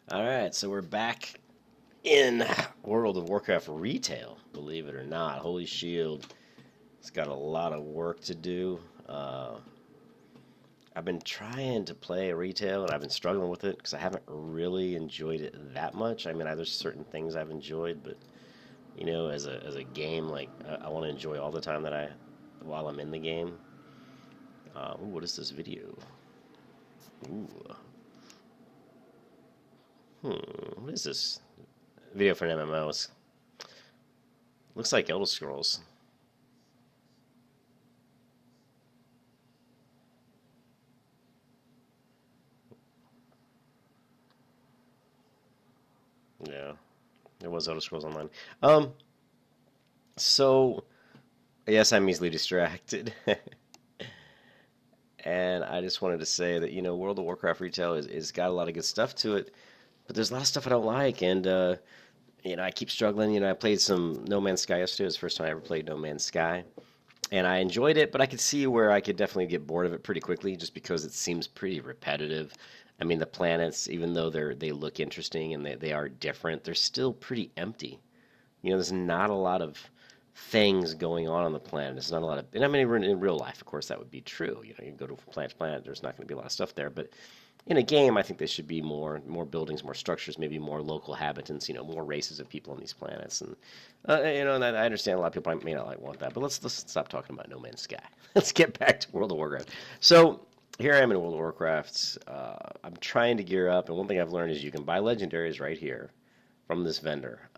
All right, so we're back in World of Warcraft retail, believe it or not. Holy Shield, it's got a lot of work to do. I've been trying to play retail, and I've been struggling with it because I haven't really enjoyed it that much. I mean, there's certain things I've enjoyed, but as a game, like I want to enjoy all the time that I while I'm in the game. What is this video? Ooh, what is this video for an MMO? Looks like Elder Scrolls. Yeah, it was Elder Scrolls Online. Um, so yes, I'm easily distracted, and I just wanted to say that World of Warcraft retail is got a lot of good stuff to it, but there's a lot of stuff I don't like, and I keep struggling. I played some No Man's Sky yesterday. It was the first time I ever played No Man's Sky, and I enjoyed it, but I could see where I could definitely get bored of it pretty quickly, just because it seems pretty repetitive. I mean, the planets, even though they look interesting and they are different, they're still pretty empty. There's not a lot of things going on the planet. There's not a lot of, and I mean, in real life, of course, that would be true. You can go to planet to planet. There's not going to be a lot of stuff there, but in a game, I think there should be more buildings, more structures, maybe more local habitants. More races of people on these planets, and and I understand a lot of people may not want that. But let's stop talking about No Man's Sky. Let's get back to World of Warcraft. So here I am in World of Warcraft. I'm trying to gear up, and one thing I've learned is you can buy legendaries right here from this vendor.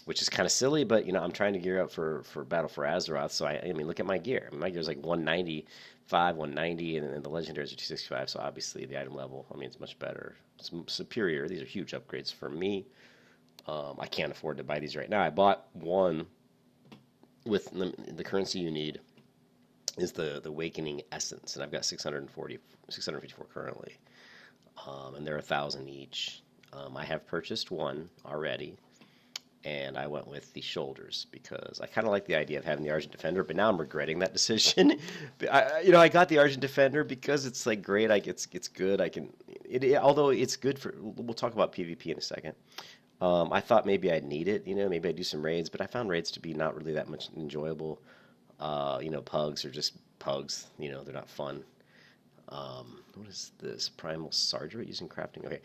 Which is kind of silly, but I'm trying to gear up for Battle for Azeroth. So I mean, look at my gear. My gear is like 195, 190, and then the legendaries are 265. So obviously the item level, I mean, it's much better. It's superior. These are huge upgrades for me. I can't afford to buy these right now. I bought one with the currency you need is the Awakening Essence, and I've got 654 currently, and they're 1,000 each. I have purchased one already, and I went with the shoulders because I kind of like the idea of having the Argent Defender, but now I'm regretting that decision. I got the Argent Defender because it's like great. It's good. Although it's good for. We'll talk about PvP in a second. I thought maybe I'd need it. Maybe I'd do some raids, but I found raids to be not really that much enjoyable. Pugs are just pugs. They're not fun. What is this? Primal Sargerait using crafting. Okay.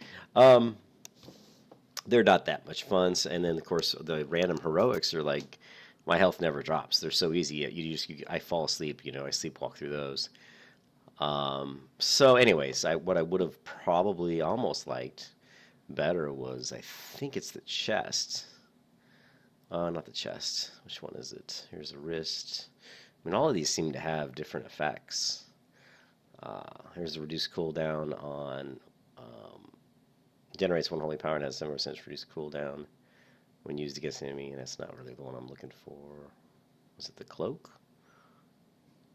They're not that much fun. And then, of course, the random heroics are like, my health never drops. They're so easy. I fall asleep. I sleepwalk through those. So, anyways, what I would have probably almost liked better was, I think it's the chest. Not the chest. Which one is it? Here's a wrist. I mean, all of these seem to have different effects. Here's a reduced cooldown on generates one holy power and has 7% reduced cooldown when used against an enemy, and that's not really the one I'm looking for. Was it the cloak?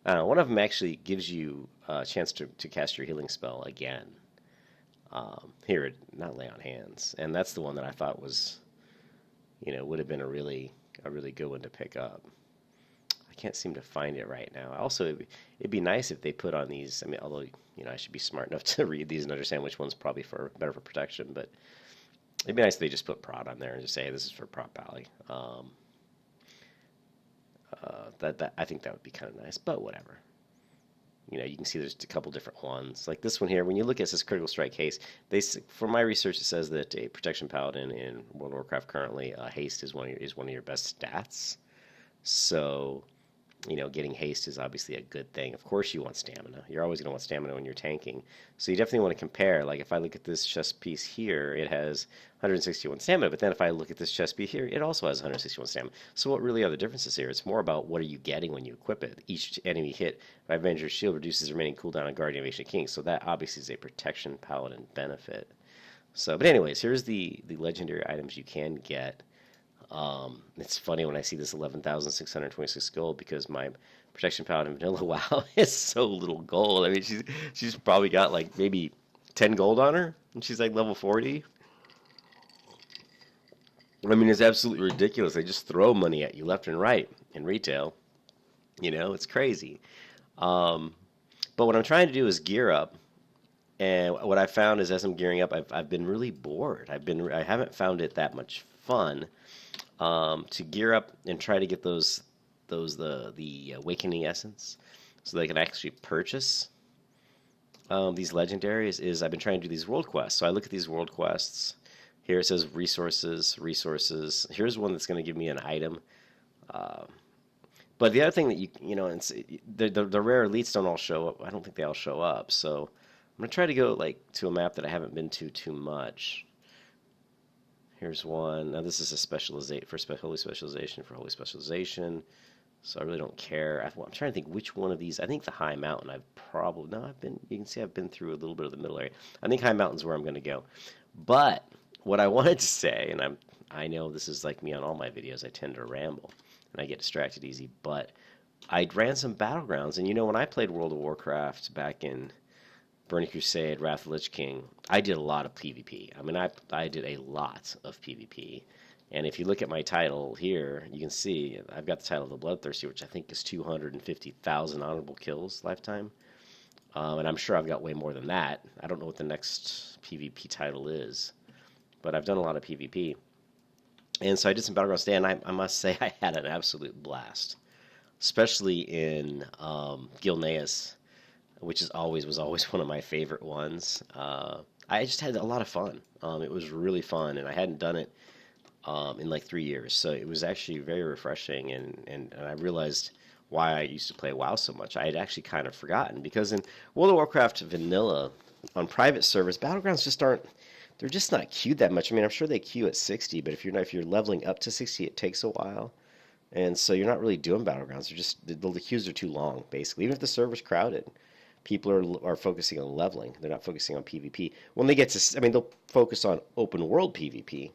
I don't know. One of them actually gives you a chance to cast your healing spell again. Here, not lay on hands, and that's the one that I thought was, would have been a really good one to pick up. I can't seem to find it right now. Also, it'd be nice if they put on these. I mean, although I should be smart enough to read these and understand which one's probably better for protection. But it'd be nice if they just put prot on there and just say, hey, this is for prot pally. That I think that would be kind of nice. But whatever. You can see there's a couple different ones. Like this one here, when you look at this critical strike haste, for my research, it says that a protection paladin in World of Warcraft currently, haste is one of your best stats. So getting haste is obviously a good thing. Of course, you want stamina. You're always going to want stamina when you're tanking. So you definitely want to compare. Like if I look at this chest piece here, it has 161 stamina. But then if I look at this chest piece here, it also has 161 stamina. So what really are the differences here? It's more about what are you getting when you equip it. Each enemy hit by Avenger's Shield reduces the remaining cooldown on Guardian of Ancient Kings. So that obviously is a protection paladin benefit. So, but anyways, here's the legendary items you can get. It's funny when I see this 11,626 gold because my protection paladin vanilla WoW is so little gold. I mean, she's probably got like maybe 10 gold on her, and she's like level 40. I mean, it's absolutely ridiculous. They just throw money at you left and right in retail. It's crazy. But what I'm trying to do is gear up And what I found is as I'm gearing up, I've been really bored. I haven't found it that much fun to gear up and try to get the awakening essence, so they can actually purchase these legendaries. Is I've been trying to do these world quests. So I look at these world quests. Here it says resources, resources. Here's one that's going to give me an item. Uh, but the other thing that the rare elites don't all show up. I don't think they all show up. So I'm gonna try to go like to a map that I haven't been to too much. Here's one. Now this is a specialization for holy specialization for holy specialization. So I really don't care. I'm trying to think which one of these. I think the high mountain. I've probably no. I've been. You can see I've been through a little bit of the middle area. I think high mountain's where I'm going to go. But what I wanted to say, and I know this is like me on all my videos. I tend to ramble and I get distracted easy. But I ran some battlegrounds, and when I played World of Warcraft back in Burning Crusade, Wrath of the Lich King, I did a lot of PvP. I mean, I did a lot of PvP. And if you look at my title here, you can see I've got the title of the Bloodthirsty, which I think is 250,000 honorable kills lifetime. And I'm sure I've got way more than that. I don't know what the next PvP title is, but I've done a lot of PvP. And so I did some Battlegrounds today, and I must say I had an absolute blast, especially in Gilneas, which was always one of my favorite ones. I just had a lot of fun. It was really fun, and I hadn't done it in like 3 years. So it was actually very refreshing, and I realized why I used to play WoW so much. I had actually kind of forgotten, because in World of Warcraft Vanilla, on private servers, Battlegrounds just aren't, they're just not queued that much. I mean, I'm sure they queue at 60, but if you're leveling up to 60, it takes a while. And so you're not really doing Battlegrounds. They're just, the queues are too long, basically. Even if the server's crowded, people are focusing on leveling. They're not focusing on PvP. When they get to, I mean, they'll focus on open world PvP,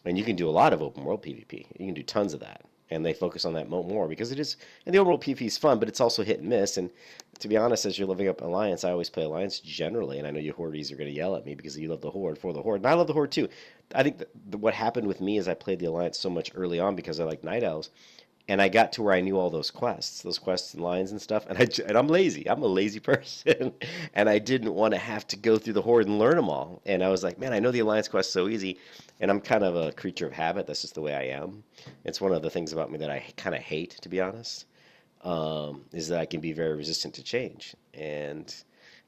and you can do a lot of open world PvP. You can do tons of that. And they focus on that more because it is, and the open world PvP is fun, but it's also hit and miss. And to be honest, as you're living up Alliance, I always play Alliance generally. And I know you Hordes are going to yell at me because you love the Horde for the Horde. And I love the Horde too. I think what happened with me is I played the Alliance so much early on because I like Night Elves. And I got to where I knew all those quests and lines and stuff. And I'm lazy. I'm a lazy person, and I didn't want to have to go through the Horde and learn them all. And I was like, man, I know the Alliance quest so easy, and I'm kind of a creature of habit. That's just the way I am. It's one of the things about me that I kind of hate, to be honest, is that I can be very resistant to change, and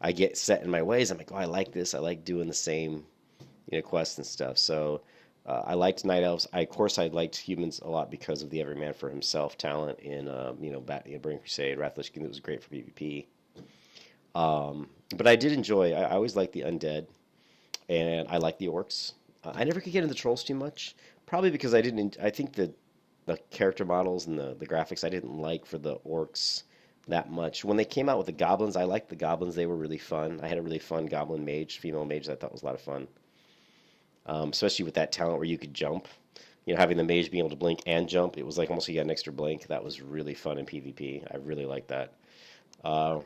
I get set in my ways. I'm like, oh, I like this. I like doing the same, quests and stuff. So. I liked Night Elves. Of course, I liked humans a lot because of the Every Man for Himself talent in, Burning Crusade, Wrath of the Lich King. It was great for PvP. But I did enjoy. I always liked the undead, and I liked the orcs. I never could get into trolls too much, probably because I didn't. I think the character models and the graphics I didn't like for the orcs that much. When they came out with the goblins, I liked the goblins. They were really fun. I had a really fun goblin mage, female mage that I thought was a lot of fun. Especially with that talent where you could jump. Having the mage being able to blink and jump, it was like almost you got an extra blink. That was really fun in PvP. I really liked that. Uh,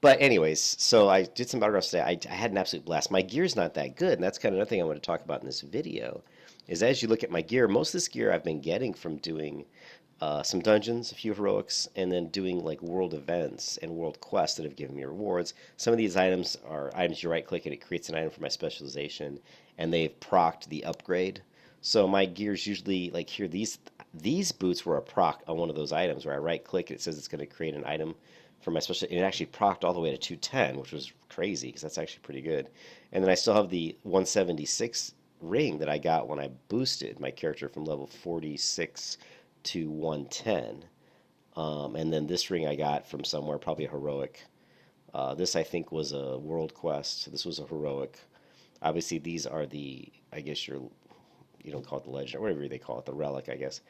but anyways, so I did some Battlegrounds today. I had an absolute blast. My gear's not that good, and that's kind of another thing I want to talk about in this video, is as you look at my gear, most of this gear I've been getting from doing some dungeons, a few heroics, and then doing like world events and world quests that have given me rewards. Some of these items are items you right click and it creates an item for my specialization, and they've procced the upgrade. So my gear's usually like here, these boots were a proc on one of those items where I right click and it says it's going to create an item for my special, and it actually procced all the way to 210, which was crazy because that's actually pretty good. And then I still have the 176 ring that I got when I boosted my character from level 46 to 110. And then this ring I got from somewhere, probably a heroic. This I think was a world quest. This was a heroic. Obviously these are I guess you don't call it the legend, or whatever they call it, the relic, I guess.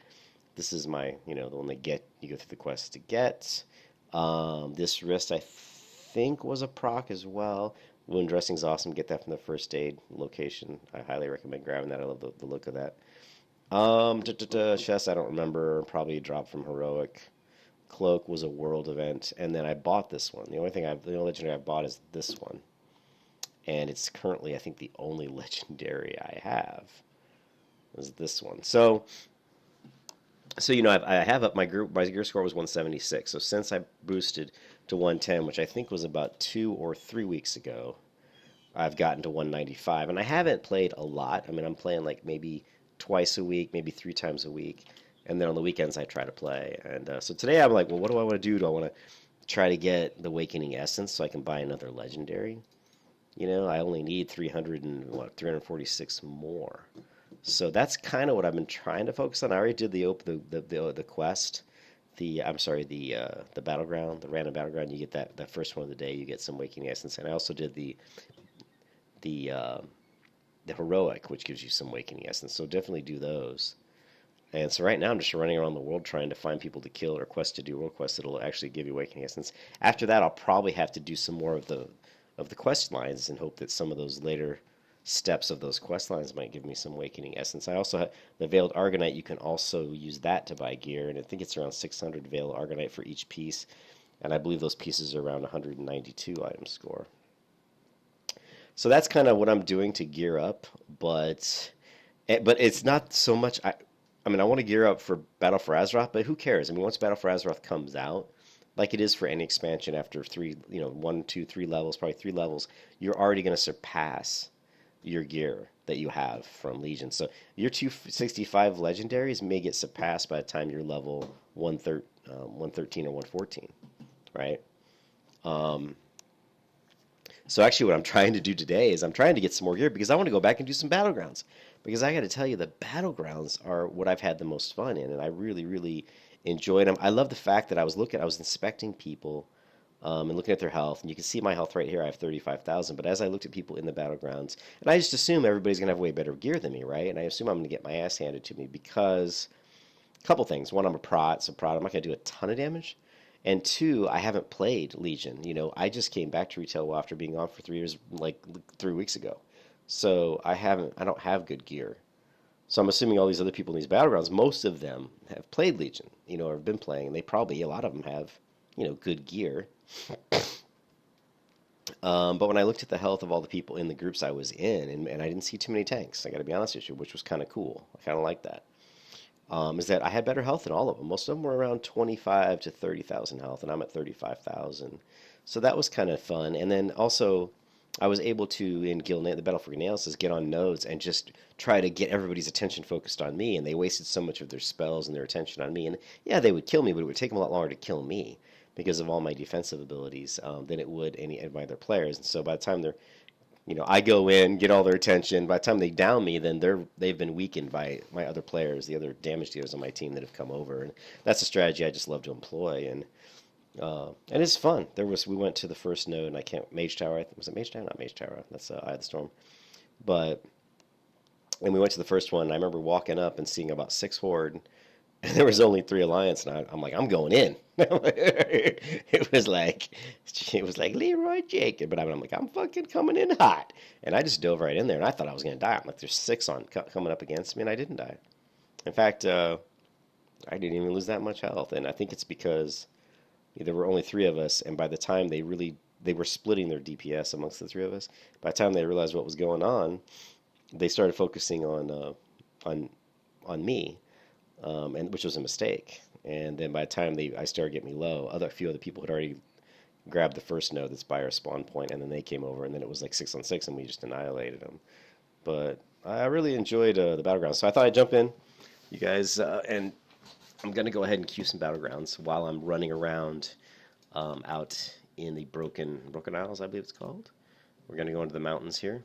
This is my, the one you go through the quest to get. This wrist I think was a proc as well. Wound dressing's awesome. Get that from the first aid location. I highly recommend grabbing that. I love the look of that. Chest, I don't remember. Probably dropped from heroic. Cloak was a world event, and then I bought this one. The only legendary I bought is this one, and it's currently, I think, the only legendary I have is this one. So I have up my gear score was 176. So since I boosted to 110, which I think was about 2 or 3 weeks ago. I've gotten to 195, and I haven't played a lot. I mean, I'm playing like maybe twice a week, maybe 3 times a week, and then on the weekends I try to play. And so today I'm like, well, what do I want to do? Do I want to try to get the Awakening Essence so I can buy another legendary? You know, I only need 346 more. So that's kind of what I've been trying to focus on. I already did the quest, the battleground, the random battleground. You get that first one of the day. You get some Awakening Essence, and I also did the uh, the heroic, which gives you some Awakening Essence. So definitely do those. And so right now I'm just running around the world trying to find people to kill or quests to do, world quests that'll actually give you Awakening Essence. After that, I'll probably have to do some more of the quest lines and hope that some of those later steps of those quest lines might give me some Awakening Essence. I also have the Veiled Argonite. You can also use that to buy gear, and I think it's around 600 Veiled Argonite for each piece, and I believe those pieces are around 192 item score. So that's kind of what I'm doing to gear up, but it's not so much. I mean, I want to gear up for Battle for Azeroth, but who cares? I mean, once Battle for Azeroth comes out, like it is for any expansion after three, 1, 2, 3 levels, probably 3 levels, you're already going to surpass your gear that you have from Legion. So your 265 legendaries may get surpassed by the time you're level 113 or 114, right? Um, so actually, what I'm trying to do today is I'm trying to get some more gear because I want to go back and do some battlegrounds. Because I got to tell you, the battlegrounds are what I've had the most fun in, and I really, really enjoyed them. I love the fact that I was inspecting people and looking at their health, and you can see my health right here. I have 35,000. But as I looked at people in the battlegrounds, and I just assume everybody's gonna have way better gear than me, right? And I assume I'm gonna get my ass handed to me because a couple things. One, I'm a prot, so prot, I'm not gonna do a ton of damage. And two, I haven't played Legion. You know, I just came back to retail WoW after being on for 3 years, like 3 weeks ago. So I don't have good gear. So I'm assuming all these other people in these battlegrounds, most of them have played Legion, or have been playing, and a lot of them have, good gear. But when I looked at the health of all the people in the groups I was in, and I didn't see too many tanks, I got to be honest with you, which was kind of cool. I kind of like that. Is that I had better health than all of them. Most of them were around 25 to 30,000 health, and I'm at 35,000. So that was kind of fun. And then also, I was able to, in the Battle for Gnaeus, get on nodes and just try to get everybody's attention focused on me. And they wasted so much of their spells and their attention on me. And yeah, they would kill me, but it would take them a lot longer to kill me because of all my defensive abilities than it would any of my other players. And so by the time I go in, get all their attention. By the time they down me, then they've been weakened by my other players, the other damage dealers on my team that have come over, and that's a strategy I just love to employ. And it's fun. We went to the first node, and I can't Mage Tower. Was it Mage Tower? Not Mage Tower. That's Eye of the Storm. And we went to the first one. And I remember walking up and seeing about 6 Horde, and there was only 3 Alliance, and I'm like, I'm going in. it was like Leroy Jenkins, but I'm like, I'm fucking coming in hot, and I just dove right in there, and I thought I was gonna die. I'm like, there's 6 coming up against me, and I didn't die. In fact, I didn't even lose that much health, and I think it's because there were only 3 of us, and by the time they were splitting their DPS amongst the 3 of us. By the time they realized what was going on, they started focusing on me, and which was a mistake. And then by the time I started getting me low, a few other people had already grabbed the first node that's by our spawn point, and then they came over, and then it was like 6 on 6, and we just annihilated them. But I really enjoyed the Battlegrounds, so I thought I'd jump in, you guys, and I'm going to go ahead and queue some Battlegrounds while I'm running around out in the Broken Isles, I believe it's called. We're going to go into the mountains here.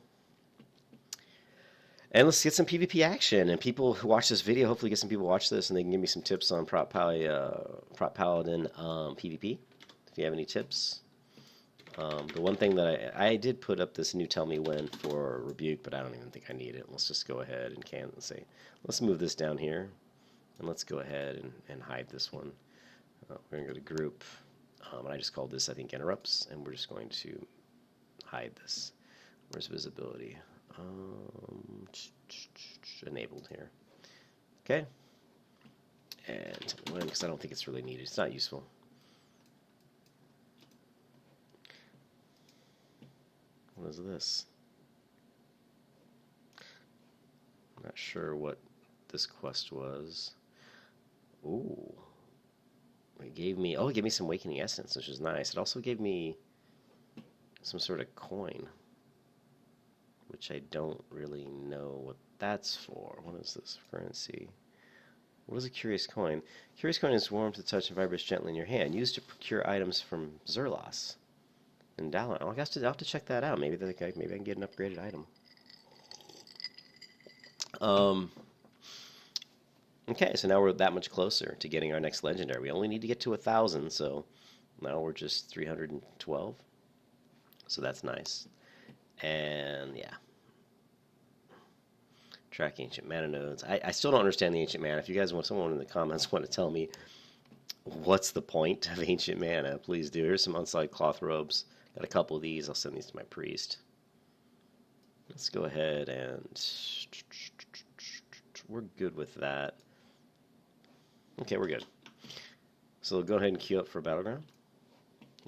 And let's get some PvP action. And people who watch this video, hopefully get some people watch this and they can give me some tips on Prot Paladin PvP, if you have any tips. The one thing that I did put up this new Tell Me When for Rebuke, but I don't even think I need it. Let's just go ahead and say, let's move this down here. And let's go ahead and hide this one. We're going to go to Group. And I just called this, I think, Interrupts. And we're just going to hide this. Where's Visibility? Enabled here. Okay. And because I don't think it's really needed. It's not useful. What is this? I'm not sure what this quest was. Ooh. It gave me, oh, it gave me some Awakening Essence, which is nice. It also gave me some sort of coin, which I don't really know what that's for. What is this currency? What is a Curious Coin? Curious Coin is warm to the touch and vibrates gently in your hand. Used to procure items from Zerlos and Dallin. I'll have to check that out. Maybe I can get an upgraded item. Okay, so now we're that much closer to getting our next legendary. We only need to get to 1,000, so now we're just 312. So that's nice. And yeah. Track ancient mana nodes. I still don't understand the ancient mana. If you guys want, someone in the comments want to tell me what's the point of ancient mana, please do. Here's some unsullied cloth robes. Got a couple of these. I'll send these to my priest. Let's go ahead and we're good with that. Okay, we're good. So we'll go ahead and queue up for Battleground.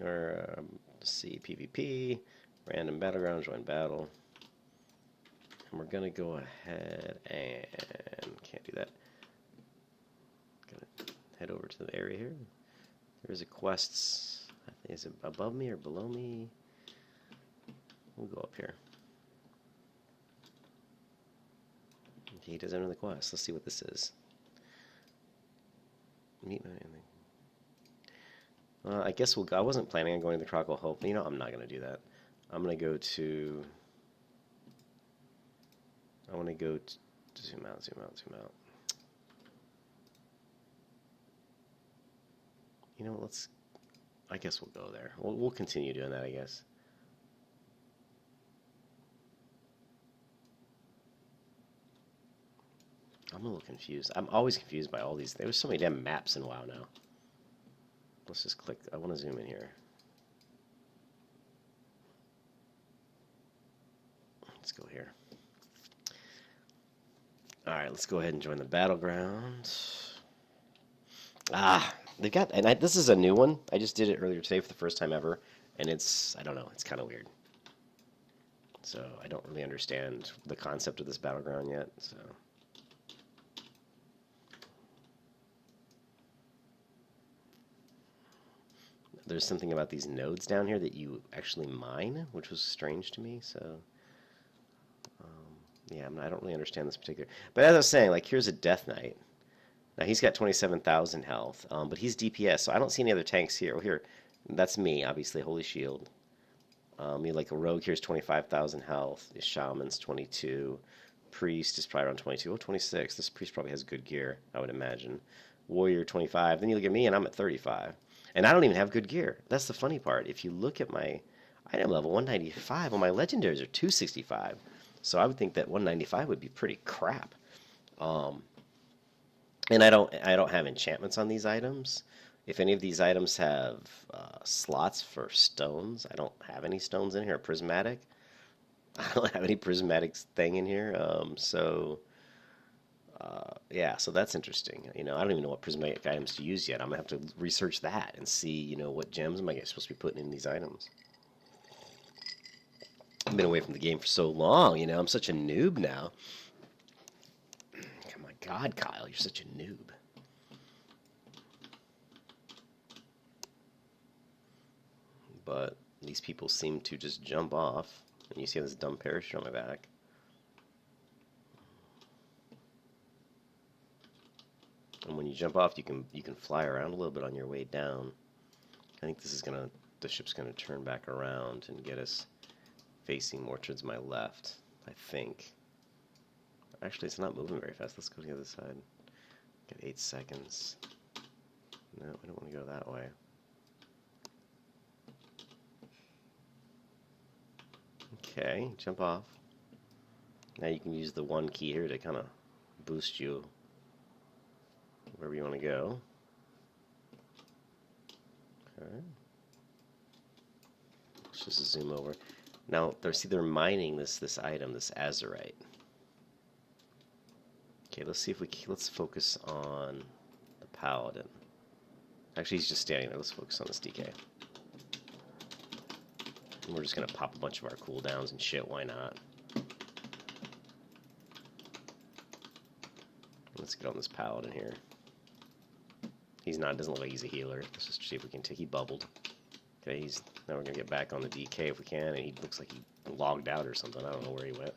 Or let's see, PvP, random Battleground, join battle. And we're gonna go ahead and can't do that. Gonna head over to the area here. There's a quests. I think is it above me or below me? We'll go up here. He does enter the quest. Let's see what this is. Meet my I guess we'll go. I wasn't planning on going to the Crockle Hope. You know, I'm not gonna do that. I'm gonna go to. I want to go to zoom out, zoom out, zoom out. You know what, I guess we'll go there. We'll continue doing that, I guess. I'm a little confused. I'm always confused by all these. There's so many damn maps in WoW now. Let's just click. I want to zoom in here. Let's go here. Alright, let's go ahead and join the Battlegrounds. They've got, and this is a new one. I just did it earlier today for the first time ever, and it's, I don't know, it's kind of weird. So I don't really understand the concept of this Battleground yet, so. There's something about these nodes down here that you actually mine, which was strange to me, so. Yeah, I don't really understand this particular. But as I was saying, like, here's a Death Knight. Now, he's got 27,000 health, but he's DPS, so I don't see any other tanks here. Oh, here, that's me, obviously, Holy Shield. You like a Rogue here's 25,000 health. The Shaman's 22. Priest is probably around 22. Oh, 26. This Priest probably has good gear, I would imagine. Warrior, 25. Then you look at me, and I'm at 35. And I don't even have good gear. That's the funny part. If you look at my item level, 195, well, my legendaries are 265. So I would think that 195 would be pretty crap. And I don't have enchantments on these items. If any of these items have slots for stones, I don't have any stones in here. Prismatic, I don't have any prismatic thing in here. Yeah, so that's interesting. You know, I don't even know what prismatic items to use yet. I'm gonna have to research that and see, you know, what gems am I supposed to be putting in these items. I've been away from the game for so long, you know, I'm such a noob now. Oh my God, Kyle, you're such a noob. But these people seem to just jump off, and you see this dumb parachute on my back. And when you jump off, you can fly around a little bit on your way down. I think this is the ship's gonna turn back around and get us facing more towards my left, I think. Actually, it's not moving very fast. Let's go to the other side. Get 8 seconds. No, we don't want to go that way. Okay, jump off. Now you can use the 1 key here to kind of boost you wherever you want to go. Okay. Let's just zoom over. Now, they're mining this item, this azurite. Okay, let's see if let's focus on the Paladin. Actually, he's just standing there. Let's focus on this DK. And we're just going to pop a bunch of our cooldowns and shit, why not? Let's get on this Paladin here. He's not. Doesn't look like he's a healer. Let's just see if we can take. He bubbled. Okay, now we're gonna get back on the DK if we can, and he looks like he logged out or something. I don't know where he went.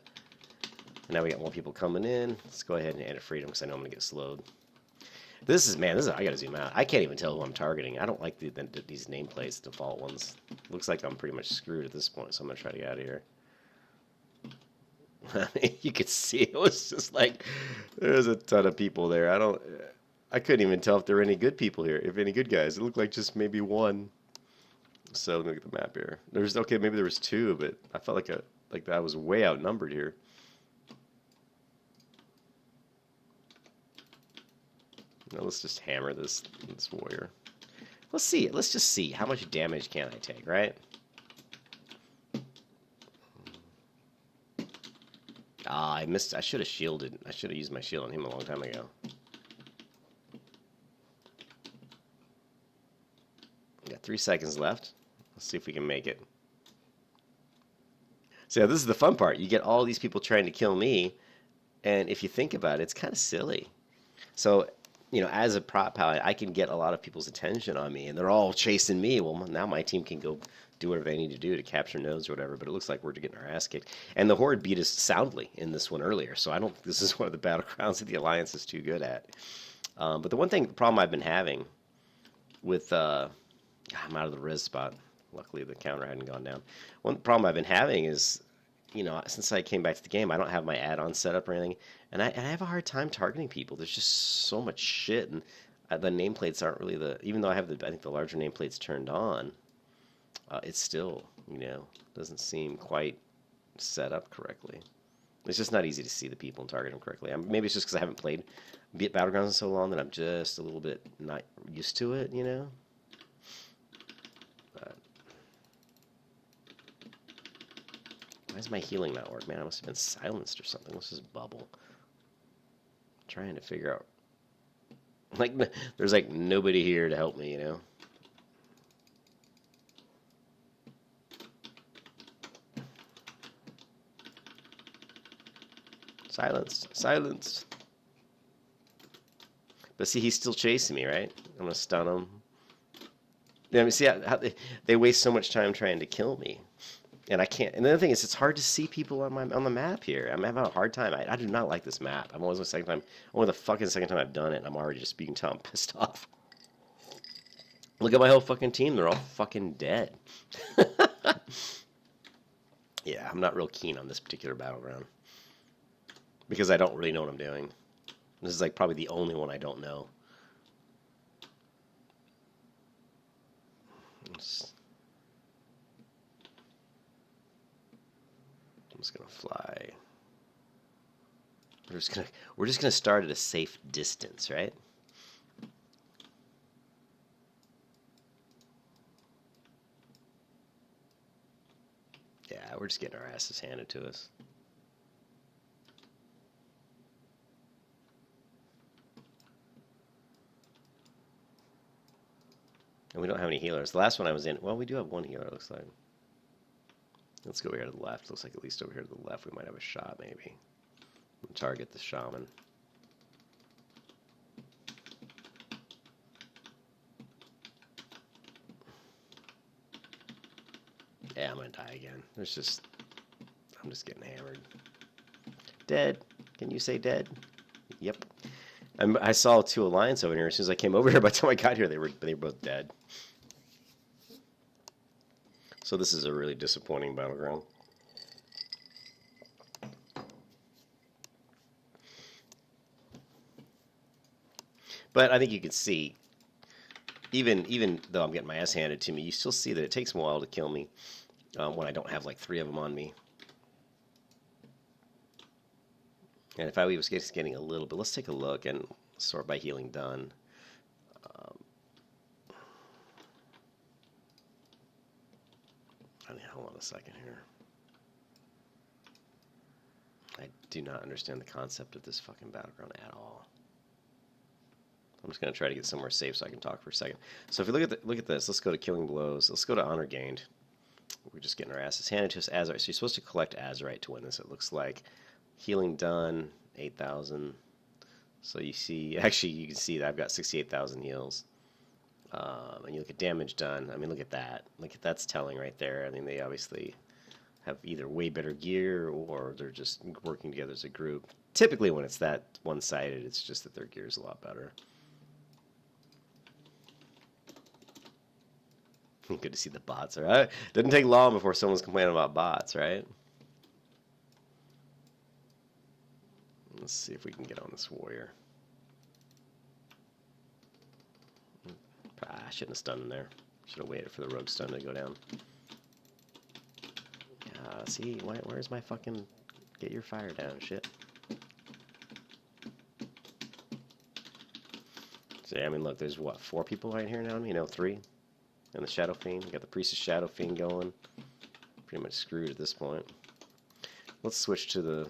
And now we got more people coming in. Let's go ahead and edit freedom because I know I'm gonna get slowed. This is, man, I gotta zoom out. I can't even tell who I'm targeting. I don't like these nameplates, default ones. Looks like I'm pretty much screwed at this point, so I'm gonna try to get out of here. You could see it was just like there's a ton of people there. I couldn't even tell if there were any good people here, if any good guys. It looked like just maybe one. So let me look at the map here. Okay, maybe there was two, but I felt like I was way outnumbered here. Now let's just hammer this warrior. Let's see. Let's just see how much damage can I take, right? Ah, I missed. I should have shielded. I should have used my shield on him a long time ago. We got 3 seconds left. Let's see if we can make it. So yeah, this is the fun part. You get all these people trying to kill me, and if you think about it, it's kind of silly. So, you know, as a prop paladin, I can get a lot of people's attention on me, and they're all chasing me. Well, now my team can go do whatever they need to do to capture nodes or whatever, but it looks like we're getting our ass kicked. And the Horde beat us soundly in this one earlier, so I don't think this is one of the battlegrounds that the Alliance is too good at. But the problem I've been having with... I'm out of the res spot. Luckily, the counter hadn't gone down. One problem I've been having is, you know, since I came back to the game, I don't have my add-on set up or anything, and I have a hard time targeting people. There's just so much shit, and the nameplates aren't really even though I think the larger nameplates turned on, it's still, you know, doesn't seem quite set up correctly. It's just not easy to see the people and target them correctly. Maybe it's just because I haven't played Battlegrounds in so long that I'm just a little bit not used to it, you know? Why is my healing not work? Man, I must have been silenced or something. Let's just bubble. I'm trying to figure out. Like, there's like nobody here to help me, you know? Silenced. Silenced. But see, he's still chasing me, right? I'm going to stun him. You know, see how they waste so much time trying to kill me. And I can't. And the other thing is, it's hard to see people on the map here. I'm having a hard time. I do not like this map. I'm always the second time. Only the fucking second time I've done it, and I'm already just being I'm pissed off. Look at my whole fucking team. They're all fucking dead. Yeah, I'm not real keen on this particular battleground because I don't really know what I'm doing. This is like probably the only one I don't know. I'm just gonna fly. We're just gonna start at a safe distance, right? Yeah, we're just getting our asses handed to us. And we don't have any healers. The last one I was in, well, we do have one healer, it looks like. Let's go over here to the left. Looks like at least over here to the left we might have a shot, maybe. We'll target the shaman. Yeah, I'm gonna die again. I'm just getting hammered. Dead. Can you say dead? Yep. I saw 2 Alliance over here. As soon as I came over here, by the time I got here, they were both dead. So this is a really disappointing battleground. But I think you can see, even though I'm getting my ass handed to me, you still see that it takes a while to kill me when I don't have like 3 of them on me. And if I was just getting a little bit, let's take a look and sort by healing done. Hold on a second here. I do not understand the concept of this fucking battleground at all. I'm just going to try to get somewhere safe so I can talk for a second. So if you look at this, let's go to killing blows. Let's go to honor gained. We're just getting our asses handed to us. Azurite. So you're supposed to collect Azurite to win this. It looks like healing done 8,000. So you see, actually you can see that I've got 68,000 heals. And you look at damage done. I mean, look at that. That's telling right there. I mean, they obviously have either way better gear or they're just working together as a group. Typically, when it's that one-sided, it's just that their gear is a lot better. Good to see the bots. Right? Didn't take long before someone's complaining about bots, right? Let's see if we can get on this warrior. I shouldn't have stunned him there. Should have waited for the rogue stun to go down. See, where's my fucking get your fire down shit? So, I mean, look, there's what, 4 people right here now? You know, 3? And the Shadow Fiend. You got the Priestess Shadow Fiend going. Pretty much screwed at this point. Let's switch to the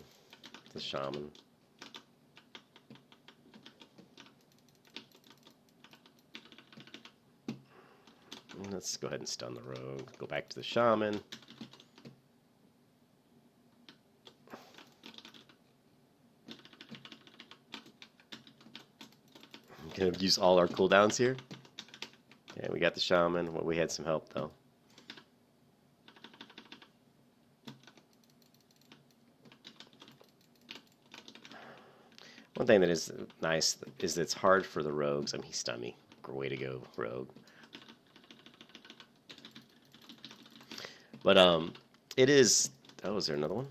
Shaman. Let's go ahead and stun the rogue. Go back to the Shaman. Gonna use all our cooldowns here. Okay, we got the Shaman. Well, we had some help though. One thing that is nice is that it's hard for the rogues. I mean, he stunned me. Way to go, rogue. But it is. Oh, is there another one?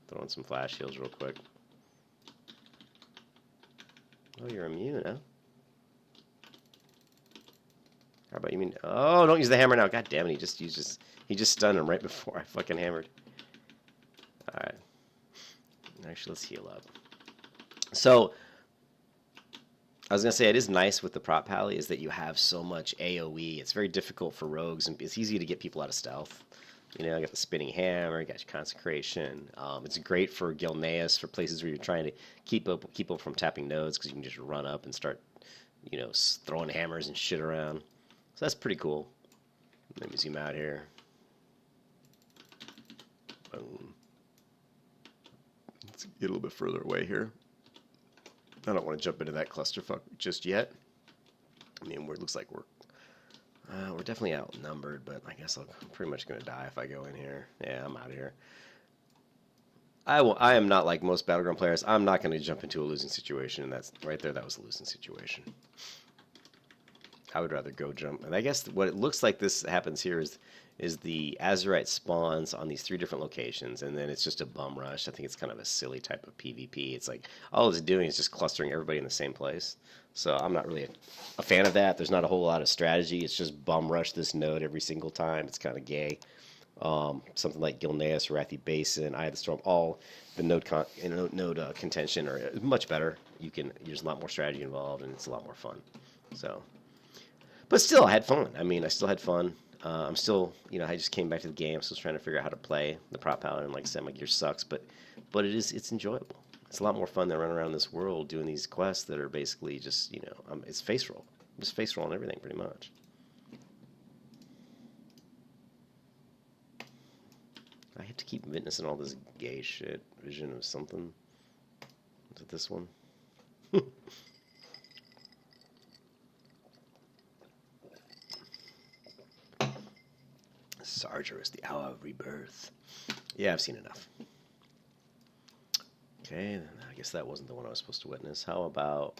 Throw in some flash heals real quick. Oh, you're immune, huh? How about you mean? Oh, don't use the hammer now. God damn it! He just stunned him right before I fucking hammered. All right. Actually, let's heal up. So, I was gonna say it is nice with the prop pally is that you have so much AOE. It's very difficult for rogues, and it's easy to get people out of stealth. You know, I got the spinning hammer, you got your consecration. It's great for Gilneas for places where you're trying to keep up from tapping nodes because you can just run up and start, you know, throwing hammers and shit around. So that's pretty cool. Let me zoom out here. Boom. Let's get a little bit further away here. I don't want to jump into that clusterfuck just yet. I mean, it looks like we're definitely outnumbered, but I guess I'm pretty much going to die if I go in here. Yeah, I'm out of here. I am not like most Battleground players. I'm not going to jump into a losing situation, and that's right there. That was a losing situation. I would rather go jump. And I guess what it looks like this happens here is the Azurite spawns on these 3 different locations, and then it's just a bum rush. I think it's kind of a silly type of PvP. It's like all it's doing is just clustering everybody in the same place. So I'm not really a fan of that. There's not a whole lot of strategy. It's just bum rush this node every single time. It's kind of gay. Something like Gilneas, Wrathy Basin, Eye of the Storm, all the node contention are much better. There's a lot more strategy involved, and it's a lot more fun. So. But still, I had fun. I mean, I still had fun. I'm still, you know, I just came back to the game. I'm still trying to figure out how to play the prop paladin. Like I said, my gear sucks, but it's enjoyable. It's a lot more fun than running around this world doing these quests that are basically just, you know, it's face roll. I'm just face rolling everything pretty much. I have to keep witnessing all this gay shit. Vision of something. Is it this one? Sargeras, the Hour of Rebirth. Yeah, I've seen enough. Okay, I guess that wasn't the one I was supposed to witness. How about...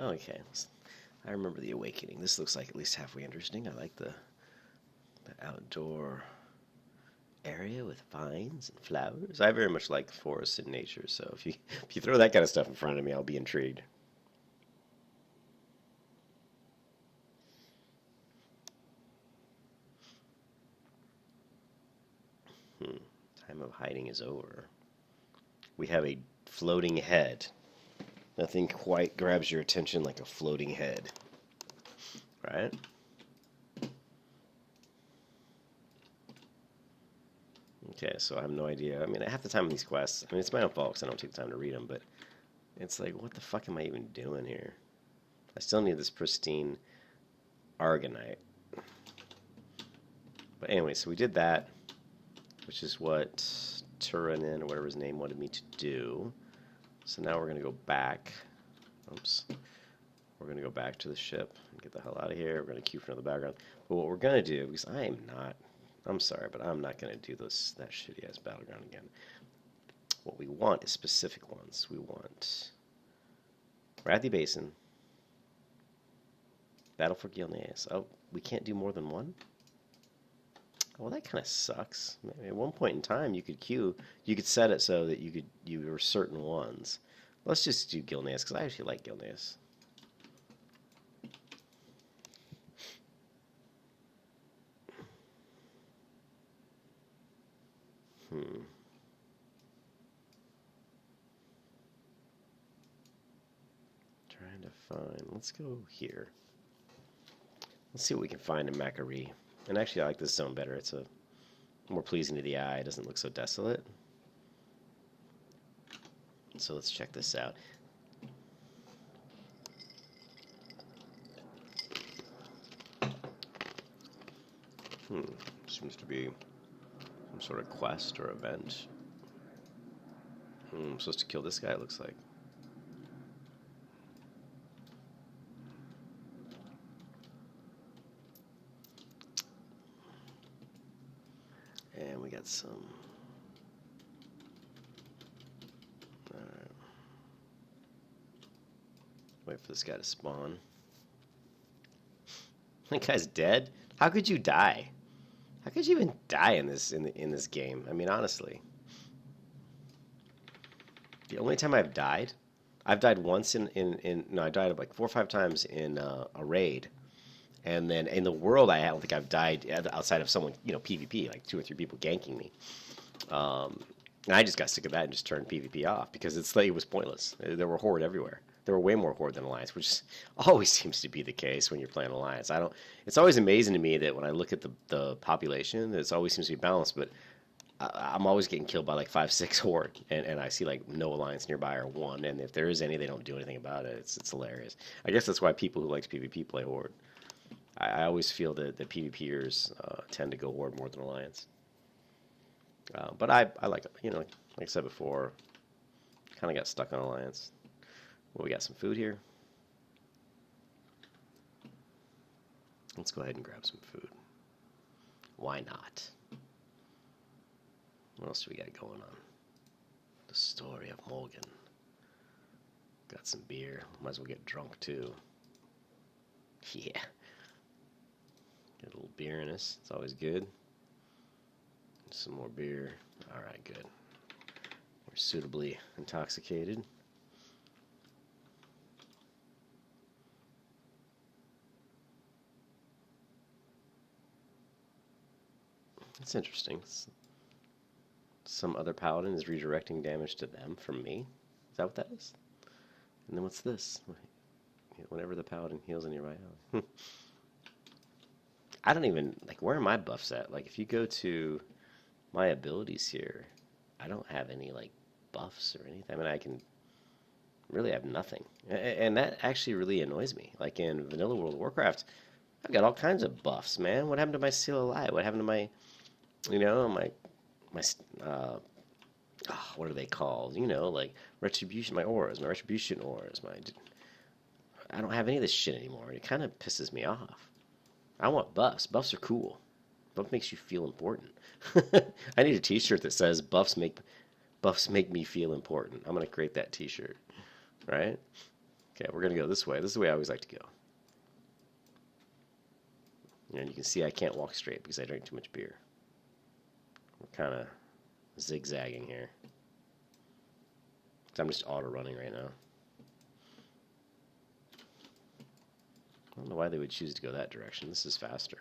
Oh, okay. I remember the Awakening. This looks like at least halfway interesting. I like the outdoor area with vines and flowers. I very much like forests and nature, so if you throw that kind of stuff in front of me, I'll be intrigued. Time of hiding is over. We have a floating head. Nothing quite grabs your attention like a floating head. Right? Okay, so I have no idea. I mean, half the time in these quests, I mean, it's my own fault because I don't take the time to read them, but it's like, what the fuck am I even doing here? I still need this pristine Argonite. But anyway, so we did that, which is what Turanin, or whatever his name, wanted me to do. So now we're going to go back. Oops. We're going to go back to the ship and get the hell out of here. We're going to queue for another battleground. But what we're going to do, because I'm sorry, but I'm not going to do that shitty ass battleground again. What we want is specific ones. We want Wrathy Basin, Battle for Gilneas. Oh, we can't do more than one? Well, that kind of sucks. Maybe at one point in time, you could set it so that you were certain ones. Let's just do Gilneas, because I actually like Gilneas. Trying to find. Let's go here. Let's see what we can find in Macquarie. And actually, I like this zone better. It's more pleasing to the eye. It doesn't look so desolate. So let's check this out. Seems to be some sort of quest or event. I'm supposed to kill this guy, it looks like. And we got some... Alright. Wait for this guy to spawn. That guy's dead? How could you die? How could you even die in this game? I mean, honestly. The only time I've died once no, I died like 4 or 5 times in a raid. And then in the world, I don't think I've died outside of someone, PvP, like 2 or 3 people ganking me. And I just got sick of that and just turned PvP off because it was pointless. There were Horde everywhere. There were way more Horde than Alliance, which always seems to be the case when you're playing Alliance. It's always amazing to me that when I look at the population, it always seems to be balanced, but I'm always getting killed by like 5, 6 Horde, and I see like no Alliance nearby or 1, and if there is any, they don't do anything about it. It's hilarious. I guess that's why people who like PvP play Horde. I always feel that the PvPers tend to go Horde more than Alliance. But I like, like I said before, kind of got stuck on Alliance. Well, we got some food here. Let's go ahead and grab some food. Why not? What else do we got going on? The story of Morgan. Got some beer. Might as well get drunk too. Yeah. Get a little beer in us. It's always good. Some more beer. Alright, good. We're suitably intoxicated. That's interesting. Some other paladin is redirecting damage to them from me. Is that what that is? And then what's this? Whenever the paladin heals a nearby ally. I don't even, where are my buffs at? If you go to my abilities here, I don't have any, buffs or anything. I mean, I can really have nothing. And that actually really annoys me. In Vanilla World of Warcraft, I've got all kinds of buffs, man. What happened to my Seal of Light? What happened to my, what are they called? Retribution, my auras, my Retribution auras, I don't have any of this shit anymore. It kind of pisses me off. I want buffs. Buffs are cool. Buff makes you feel important. I need a t-shirt that says buffs make me feel important. I'm going to create that t-shirt. Right? Okay, we're going to go this way. This is the way I always like to go. And you can see I can't walk straight because I drank too much beer. We're kind of zigzagging here. I'm just auto-running right now. I don't know why they would choose to go that direction. This is faster.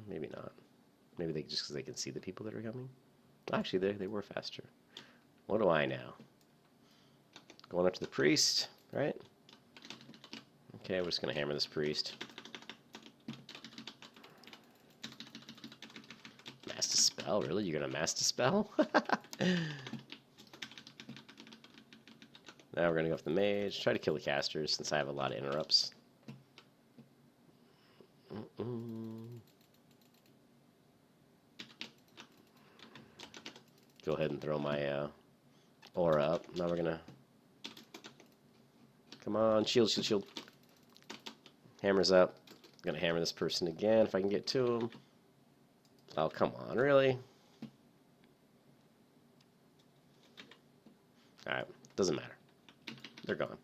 Maybe not. Maybe just because they can see the people that are coming. Actually, they were faster. What do I know? Going up to the priest, right? Okay, we're just going to hammer this priest. Master spell? Really? You're going to master spell? Now we're going to go with the mage. Try to kill the casters since I have a lot of interrupts. Go ahead and throw my aura up. Now we're going to Come on, shield, shield, shield. Hammer's up. I'm gonna hammer this person again if I can get to him. Oh, come on, really? Alright, doesn't matter. They're gone.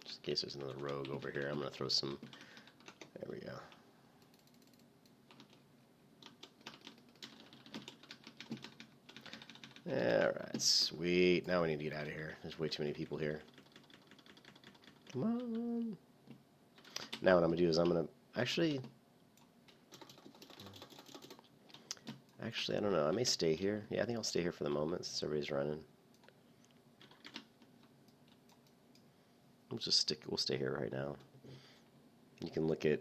Just in case there's another rogue over here, I'm gonna throw some... There we go. Alright, sweet. Now we need to get out of here. There's way too many people here. Come on. Now what I'm going to do is I'm going to... Actually, I don't know. I may stay here. Yeah, I think I'll stay here for the moment since everybody's running. We'll stay here right now. You can look at...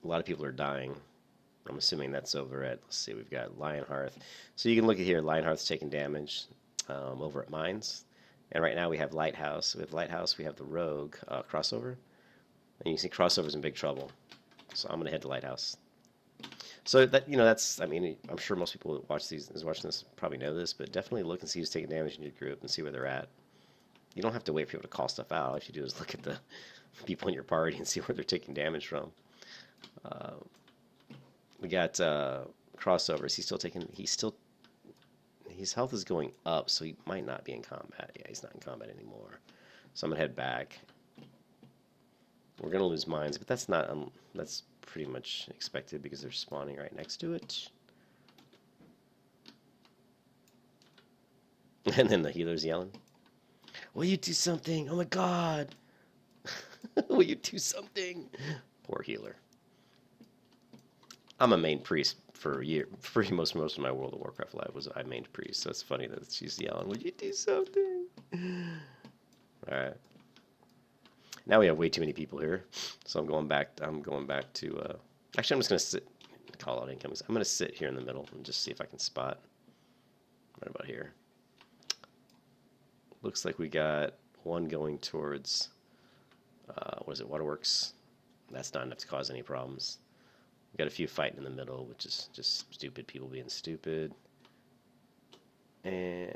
A lot of people are dying. I'm assuming that's over at, let's see, we've got Lionhearth. So you can look at here, Lionhearth's taking damage over at Mines. And right now we have Lighthouse. We have the Rogue crossover. And you see crossover's in big trouble. So I'm going to head to Lighthouse. So that, that's, I mean, I'm sure most people that watching this probably know this, but definitely look and see who's taking damage in your group and see where they're at. You don't have to wait for people to call stuff out. All you do is look at the people in your party and see where they're taking damage from. We got crossovers. His health is going up, so he might not be in combat. Yeah, he's not in combat anymore. So I'm gonna head back. We're gonna lose mines, but that's not. That's pretty much expected because they're spawning right next to it. And then the healer's yelling, "Will you do something? Oh my God! Will you do something?" Poor healer. I'm a main priest for a year. For most of my World of Warcraft life I mained priest, so it's funny that she's yelling, "Would you do something?" Alright. Now we have way too many people here, so I'm going back to... Actually, I'm just going to sit... Call out incomings. I'm going to sit here in the middle and just see if I can spot. Right about here. Looks like we got one going towards... what is it? Waterworks. That's not enough to cause any problems. We've got a few fighting in the middle, which is just stupid people being stupid. And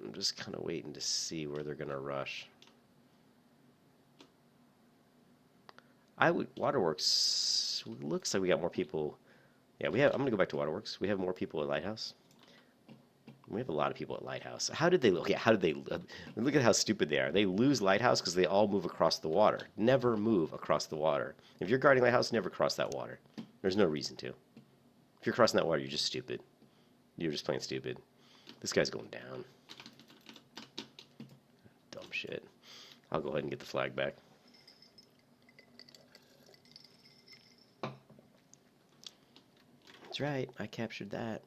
I'm just kind of waiting to see where they're going to rush. Waterworks, looks like we got more people. Yeah, I'm going to go back to Waterworks. We have more people at Lighthouse. We have a lot of people at Lighthouse. How did they look? Yeah, look at how stupid they are. They lose Lighthouse because they all move across the water. Never move across the water. If you're guarding Lighthouse, never cross that water. There's no reason to. If you're crossing that water, you're just stupid. You're just plain stupid. This guy's going down. Dumb shit. I'll go ahead and get the flag back. That's right. I captured that.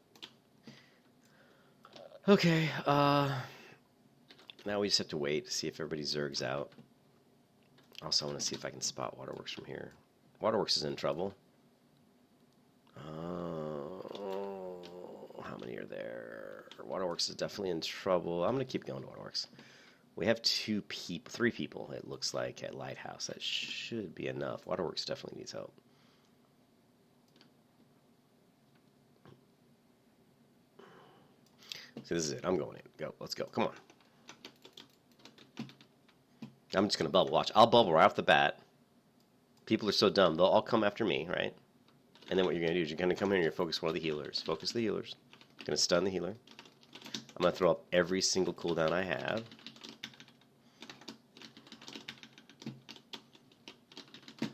Okay. Now we just have to wait to see if everybody zergs out. Also, I want to see if I can spot Waterworks from here. Waterworks is in trouble. How many are there? Waterworks is definitely in trouble. I'm going to keep going to Waterworks. We have 3 people, it looks like, at Lighthouse. That should be enough. Waterworks definitely needs help. So this is it. I'm going in. Go. Let's go. Come on. I'm just going to bubble. Watch. I'll bubble right off the bat. People are so dumb. They'll all come after me, right? And then what you're going to do is you're going to come here and you're going to focus one of the healers. Focus the healers. You're going to stun the healer. I'm going to throw up every single cooldown I have.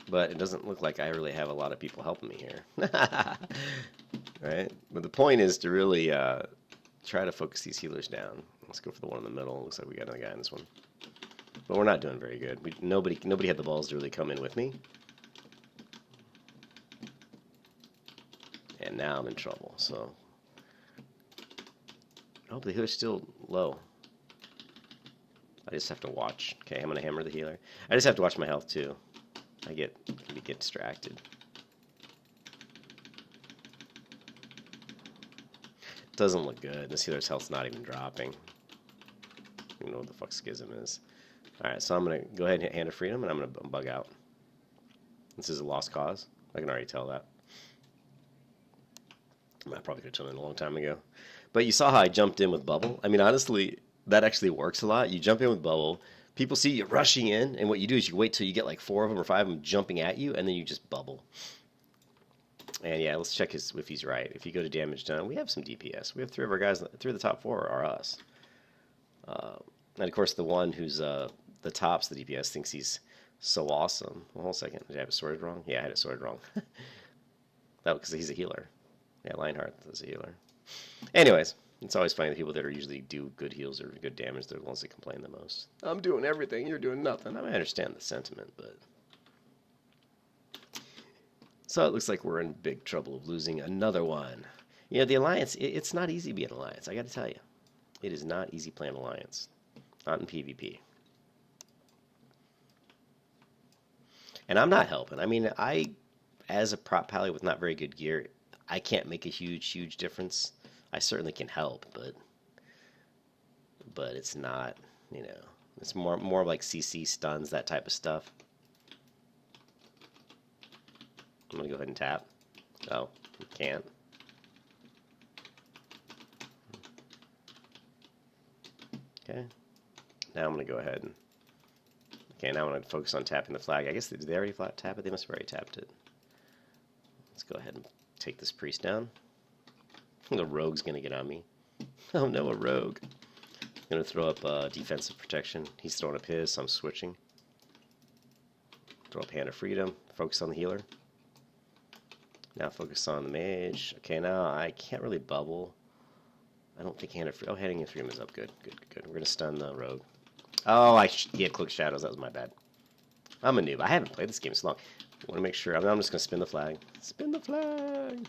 But it doesn't look like I really have a lot of people helping me here. Right? But the point is to really try to focus these healers down. Let's go for the one in the middle. Looks like we got another guy in this one. But we're not doing very good. Nobody had the balls to really come in with me. And now I'm in trouble, so... Oh, the healer's still low. I just have to watch. Okay, I'm going to hammer the healer. I just have to watch my health, too. I can get distracted. Doesn't look good. This healer's health's not even dropping. I don't know what the fuck Schism is. Alright, so I'm going to go ahead and Hand of Freedom, and I'm going to bug out. This is a lost cause. I can already tell that. I probably could have told it a long time ago. But you saw how I jumped in with Bubble. I mean, honestly, That actually works a lot. You jump in with bubble. People see you rushing in, and what you do is you wait till you get like four of them or five of them jumping at you, and then you just bubble. And yeah, let's check if he's right. If you go to damage done, we have some DPS. We have three of our guys. Three of the top four are us. And of course, the one who's the tops the DPS thinks he's so awesome. Well, hold on a second. Did I have it sorted wrong? Yeah, I had it sorted wrong. That because he's a healer. Yeah, Lionheart is a healer. Anyways, it's always funny the people that are usually do good heals or good damage, they're the ones that complain the most. I'm doing everything, you're doing nothing. I mean, I understand the sentiment, but... So it looks like we're in big trouble of losing another one. You know, the Alliance, it's not easy being Alliance, I gotta tell you. It is not easy playing Alliance. Not in PvP. And I'm not helping. I mean, as a prop pally with not very good gear, I can't make a huge difference. I certainly can help, but it's not, you know, it's more like CC stuns, that type of stuff. I'm gonna go ahead and tap. Oh, you can't. Okay. Now I'm gonna go ahead and okay. Now I'm gonna focus on tapping the flag. I guess did they already tap it? They must have already tapped it. Let's go ahead and take this priest down. The rogue's gonna get on me. Oh no, a rogue. I'm gonna throw up defensive protection. He's throwing up his, so I'm switching. Throw up Hand of Freedom. Focus on the healer. Now focus on the mage. Okay, now I can't really bubble. I don't think Hand of Freedom. Oh, Hand of Freedom is up. Good. We're gonna stun the rogue. Oh, he had Cloak Shadows. That was my bad. I'm a noob. I haven't played this game so long. I want to make sure. I'm just gonna spin the flag. Spin the flag.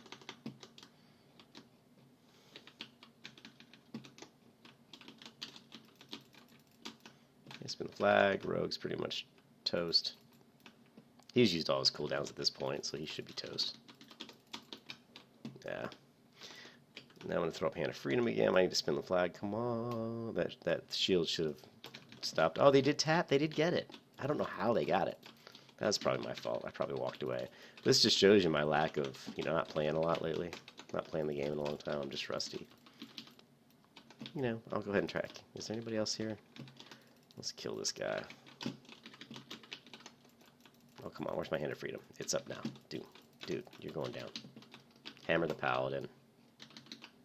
Spin the flag. Rogue's pretty much toast. He's used all his cooldowns at this point, so he should be toast. Yeah. Now I'm going to throw up Hand of Freedom again. I need to spin the flag. Come on. That shield should have stopped. Oh, they did tap. They did get it. I don't know how they got it. That's probably my fault. I probably walked away. This just shows you my lack of, you know, not playing a lot lately. Not playing the game in a long time. I'm just rusty. You know, I'll go ahead and track. Is there anybody else here? Let's kill this guy. Oh, come on. Where's my Hand of Freedom? It's up now. Dude, you're going down. Hammer the Paladin.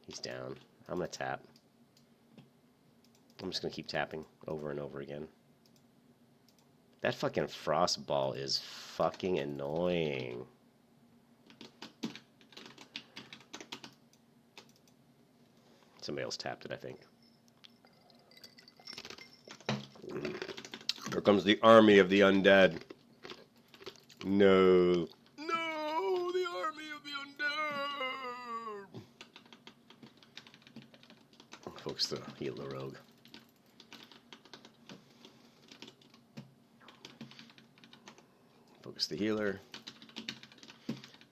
He's down. I'm going to tap. I'm just going to keep tapping over and over again. That fucking frost ball is fucking annoying. Somebody else tapped it, I think. Here comes the army of the undead. No. No, the army of the undead. Focus to heal the rogue. Focus the healer.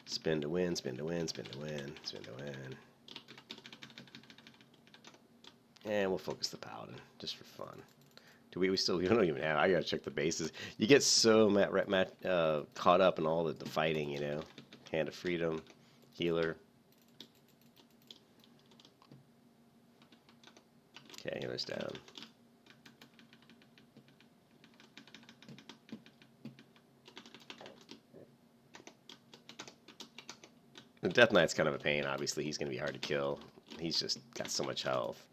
Spin to win, spin to win, spin to win, spin to win. And we'll focus the Paladin, just for fun. We don't even have, I gotta check the bases. You get so caught up in all the fighting, you know. Hand of Freedom, healer. Okay, healer's down. The Death Knight's kind of a pain, obviously. He's gonna be hard to kill. He's just got so much health.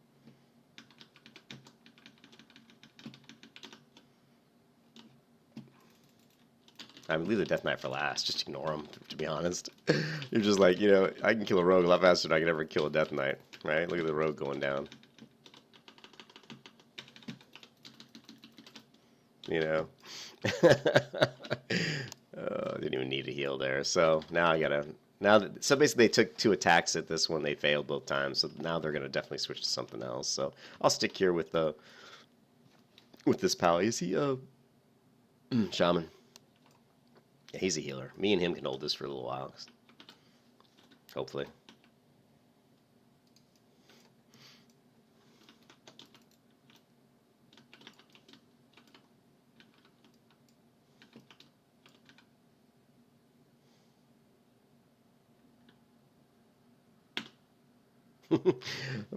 I mean, leave the Death Knight for last. Just ignore him, to be honest. You're just like, you know, I can kill a rogue a lot faster than I can ever kill a Death Knight, right? Look at the rogue going down. You know? Didn't even need a heal there. So now I gotta... So basically they took 2 attacks at this one. They failed both times. So now they're going to definitely switch to something else. So I'll stick here with this pal. Is he a shaman? Yeah, he's a healer. Me and him can hold this for a little while. Hopefully.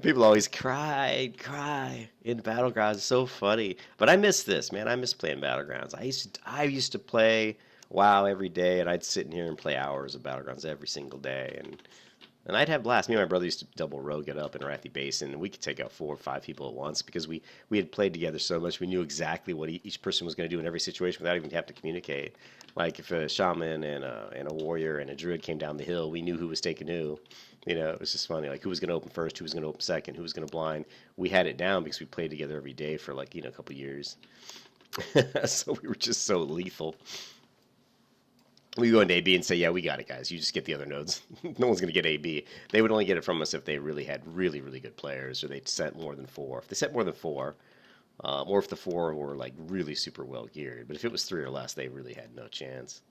People always cry in Battlegrounds. It's so funny. But I miss this, man. I miss playing Battlegrounds. I used to play WoW every day, and I'd sit in here and play hours of Battlegrounds every single day, and I'd have blast. Me and my brother used to double rogue it up in Wrathy Basin, and we could take out 4 or 5 people at once because we had played together so much. We knew exactly what each person was going to do in every situation without even having to communicate. Like if a shaman and a warrior and a druid came down the hill, we knew who was taking who. You know, it was just funny. Like who was going to open first, who was going to open second, who was going to blind. We had it down because we played together every day for like a couple years. So we were just so lethal. We go into AB and say, yeah, we got it, guys. You just get the other nodes. No one's going to get AB. They would only get it from us if they really had really, really good players or they'd sent more than 4. If they sent more than 4, or if the 4 were like really super well geared. But if it was 3 or less, they really had no chance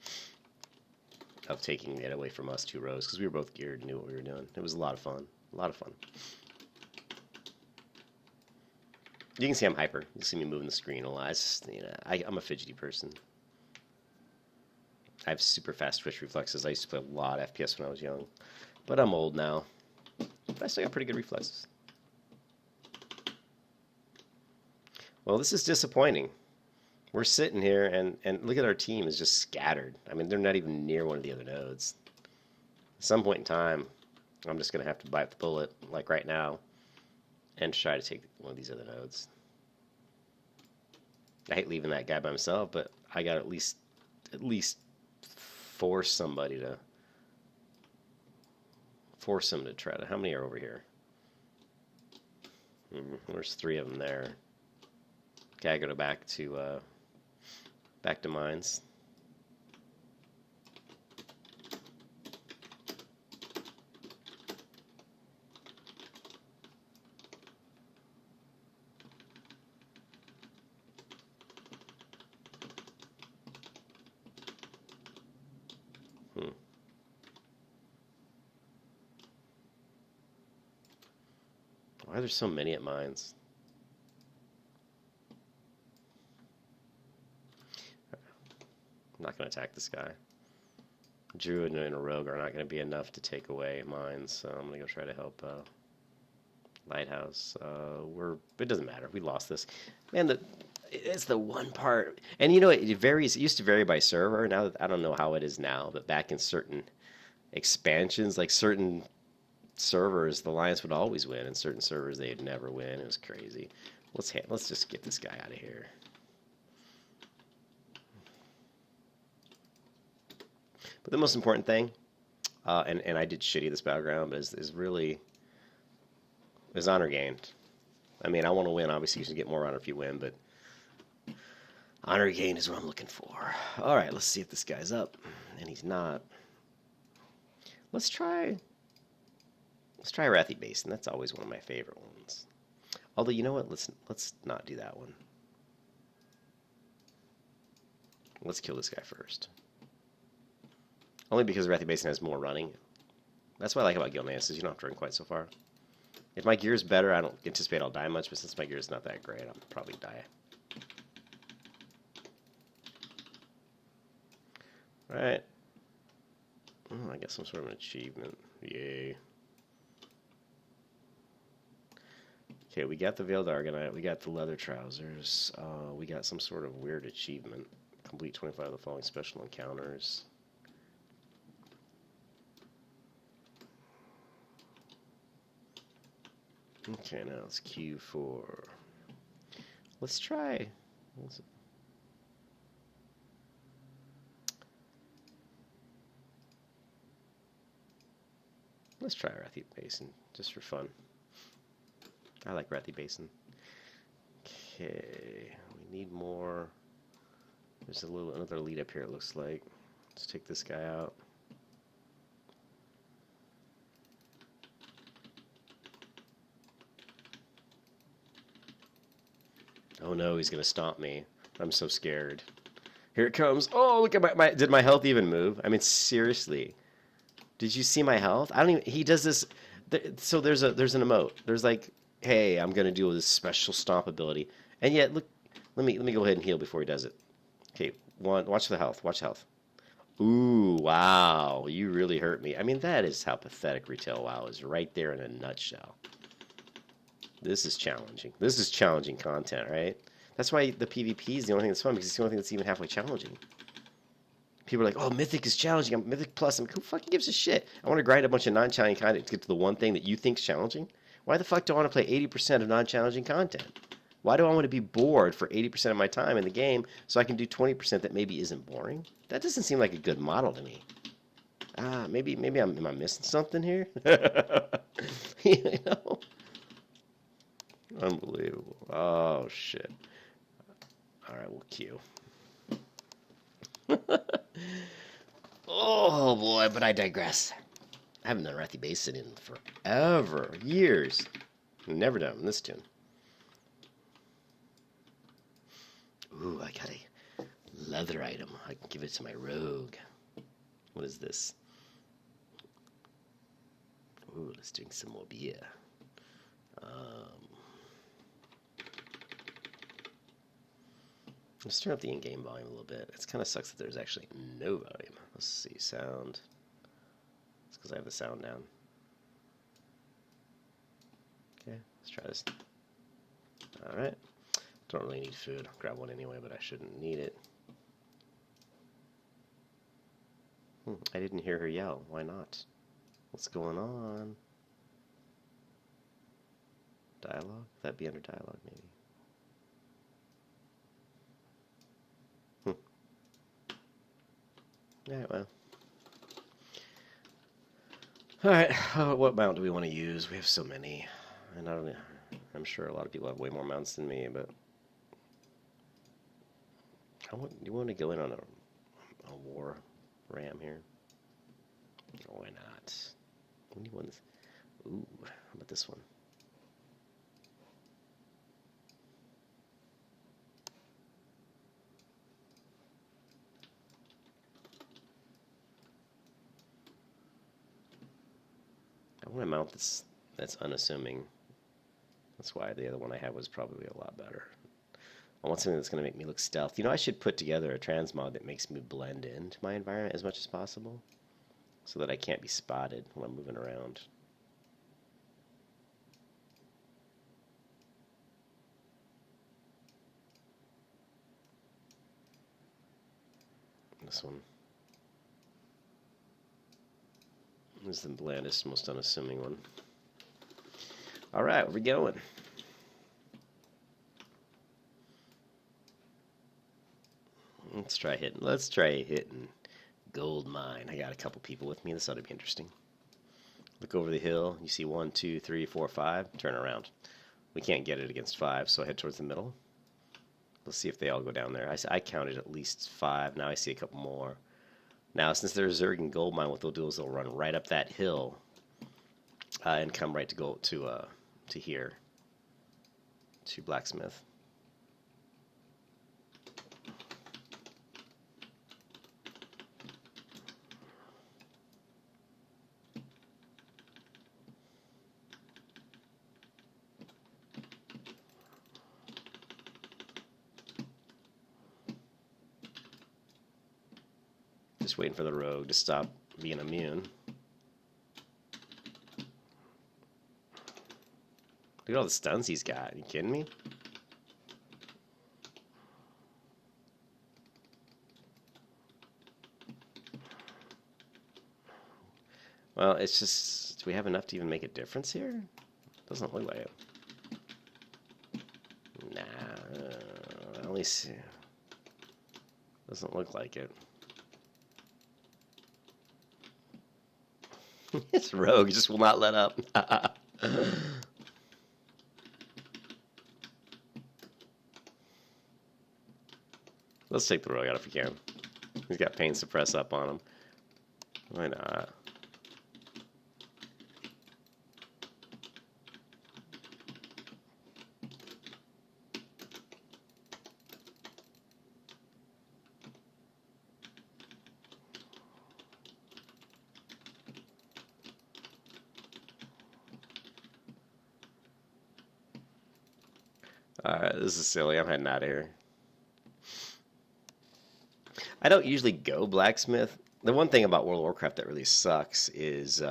of taking it away from us 2 rows because we were both geared and knew what we were doing. It was a lot of fun. A lot of fun. You can see I'm hyper. You see me moving the screen a lot. It's just, I'm a fidgety person. I have super fast twitch reflexes. I used to play a lot of FPS when I was young. But I'm old now. But I still got pretty good reflexes. Well, this is disappointing. We're sitting here, and look at our team is just scattered. I mean, they're not even near one of the other nodes. At some point in time, I'm just going to have to bite the bullet, like right now, and try to take one of these other nodes. I hate leaving that guy by himself, but I got to at least force somebody to force him to try to. How many are over here? There's 3 of them there. Okay, I go back to mines. Why are there so many at mines? I'm not going to attack this guy. Druid and a rogue are not going to be enough to take away mines, so I'm going to go try to help Lighthouse. It doesn't matter. We lost this. Man, it's the one part. And it varies. It used to vary by server. Now I don't know how it is now, but back in certain expansions, like certain servers, the Alliance would always win, and certain servers they'd never win. It was crazy. Let's just get this guy out of here. But the most important thing, and I did shitty this battleground, but is really honor gained. I mean, I want to win. Obviously, you should get more honor if you win, but honor gained is what I'm looking for. All right, let's see if this guy's up, and he's not. Let's try Wrathy Basin. That's always one of my favorite ones. Although, you know what? Let's not do that one. Let's kill this guy first. Only because Wrathy Basin has more running. That's what I like about Gilneas, is you don't have to run quite so far. If my gear's better, I don't anticipate I'll die much, but since my gear's not that great, I'll probably die. Alright. I got some sort of an achievement. Yay. Okay, we got the Veiled Argonite, we got the leather trousers, we got some sort of weird achievement. Complete 25 of the following special encounters. Okay, now let's queue for... Let's try... Let's try Wrathy Basin, just for fun. I like Wrathy Basin. Okay, we need more. There's another lead up here, it looks like. Let's take this guy out. Oh no, he's gonna stomp me. I'm so scared. Here it comes. Oh, look at my did my health even move? I mean, seriously. Did you see my health? I don't even, he does this, so there's an emote. There's like, hey, I'm gonna do this special stomp ability. And yet, look, let me go ahead and heal before he does it. Okay, watch the health, watch health. Ooh, wow. You really hurt me. I mean, that is how pathetic retail WoW is right there in a nutshell. This is challenging. This is challenging content, right? That's why the PvP is the only thing that's fun, because it's the only thing that's even halfway challenging. People are like, oh, Mythic is challenging. I'm Mythic Plus. I'm like, who fucking gives a shit? I want to grind a bunch of non-challenging content to get to the one thing that you think's challenging. Why the fuck do I want to play 80% of non-challenging content? Why do I want to be bored for 80% of my time in the game so I can do 20% that maybe isn't boring? That doesn't seem like a good model to me. Maybe am I missing something here? You know? Unbelievable. Oh shit. All right, we'll queue. Oh boy, but I digress. I haven't done Wrathy Basin in forever, years. Never done this tune. Ooh, I got a leather item. I can give it to my rogue. What is this? Ooh, let's drink some more beer. Let's turn up the in-game volume a little bit. It kind of sucks that there's actually no volume. Let's see, sound. It's because I have the sound down. Okay, let's try this. Alright. Don't really need food. I'll grab one anyway, but I shouldn't need it. I didn't hear her yell. Why not? What's going on? Dialogue? That'd be under dialogue, maybe. Alright, well. Alright, what mount do we want to use? We have so many. And I'm sure a lot of people have way more mounts than me, but you want to go in on a war ram here? Why not? Ooh, how about this one? I want to mount that's unassuming. That's why the other one I had was probably a lot better. I want something that's going to make me look stealth. You know, I should put together a transmog that makes me blend into my environment as much as possible, so that I can't be spotted when I'm moving around. This one. This is the blandest, most unassuming one. Alright, where we going? Let's try hitting gold mine. I got a couple people with me. This ought to be interesting. Look over the hill. You see 1, 2, 3, 4, 5. Turn around. We can't get it against 5, so I head towards the middle. Let's see if they all go down there. I counted at least 5. Now I see a couple more. Now, since they're zerging gold mine, what they'll do is they'll run right up that hill and come right to here, to blacksmith. Just waiting for the rogue to stop being immune. Look at all the stuns he's got. Are you kidding me? Well, it's just... Do we have enough to even make a difference here? Doesn't look like it. Nah. At least... Doesn't look like it. This rogue just will not let up. Let's take the rogue out if we can. He's got pain suppress up on him. Why not? Alright, this is silly. I'm heading out of here. I don't usually go blacksmith. The one thing about World of Warcraft that really sucks is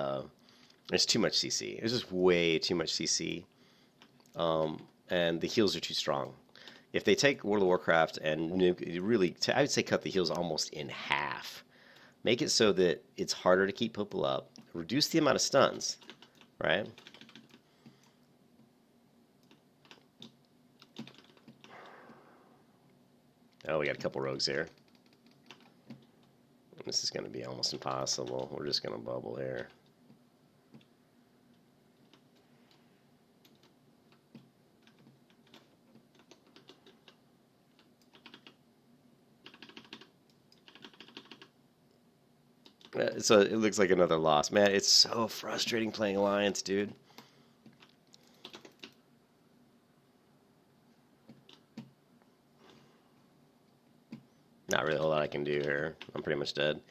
there's too much CC. There's just way too much CC, and the heals are too strong. If they take World of Warcraft and really, I would say cut the heals almost in half. Make it so that it's harder to keep people up. Reduce the amount of stuns, right? Oh, we got a couple rogues here. This is going to be almost impossible. We're just going to bubble here. So it looks like another loss. Man, it's so frustrating playing Alliance, dude. Not really a whole lot I can do here. I'm pretty much dead.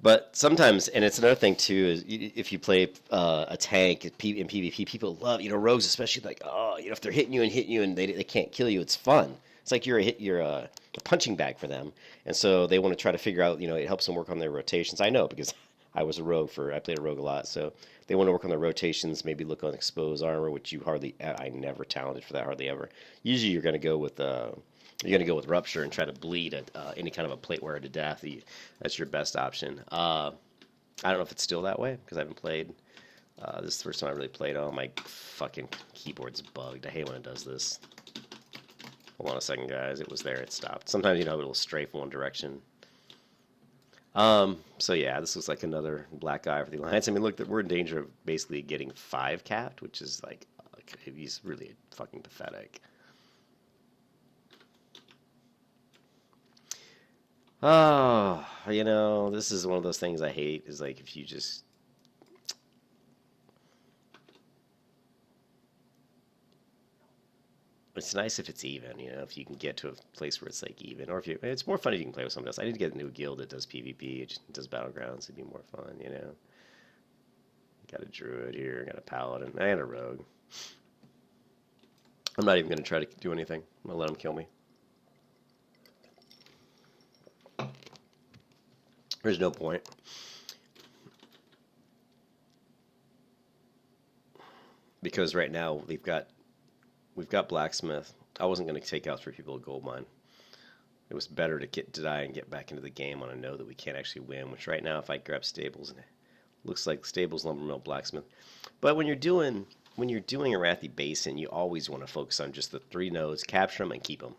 But sometimes, and it's another thing too, is if you play a tank in PvP, people love, rogues especially, like, oh, if they're hitting you and they can't kill you, it's fun. It's like you're a punching bag for them, and so they want to try to figure out, it helps them work on their rotations. I know because I was a rogue I played a rogue a lot, so they want to work on their rotations, maybe look on exposed armor, which I never talented for that hardly ever. Usually you're going to go with rupture and try to bleed any kind of a plate wearer to death. That's your best option. I don't know if it's still that way because I haven't played. This is the first time I really played. Oh, my fucking keyboard's bugged. I hate when it does this. Hold on a second, guys. It was there. It stopped. Sometimes, it'll stray from one direction. So yeah, this looks like another black eye for the Alliance. I mean, look, we're in danger of basically getting 5 capped, which is like, he's really fucking pathetic. Oh, this is one of those things I hate, is like if you just... It's nice if it's even, if you can get to a place where it's like even, or it's more fun if you can play with someone else. I need to get a new guild that does PvP, it does Battlegrounds, it'd be more fun, Got a druid here, got a paladin, and a rogue. I'm not even going to try to do anything. I'm going to let him kill me. There's no point. Because right now we've got blacksmith. I wasn't going to take out 3 people at gold mine. It was better to die and get back into the game when I know that we can't actually win. Which right now, if I grab stables, and it looks like stables, lumber mill, blacksmith. But when you're doing a Arathi Basin, you always want to focus on just the 3 nodes, capture them, and keep them.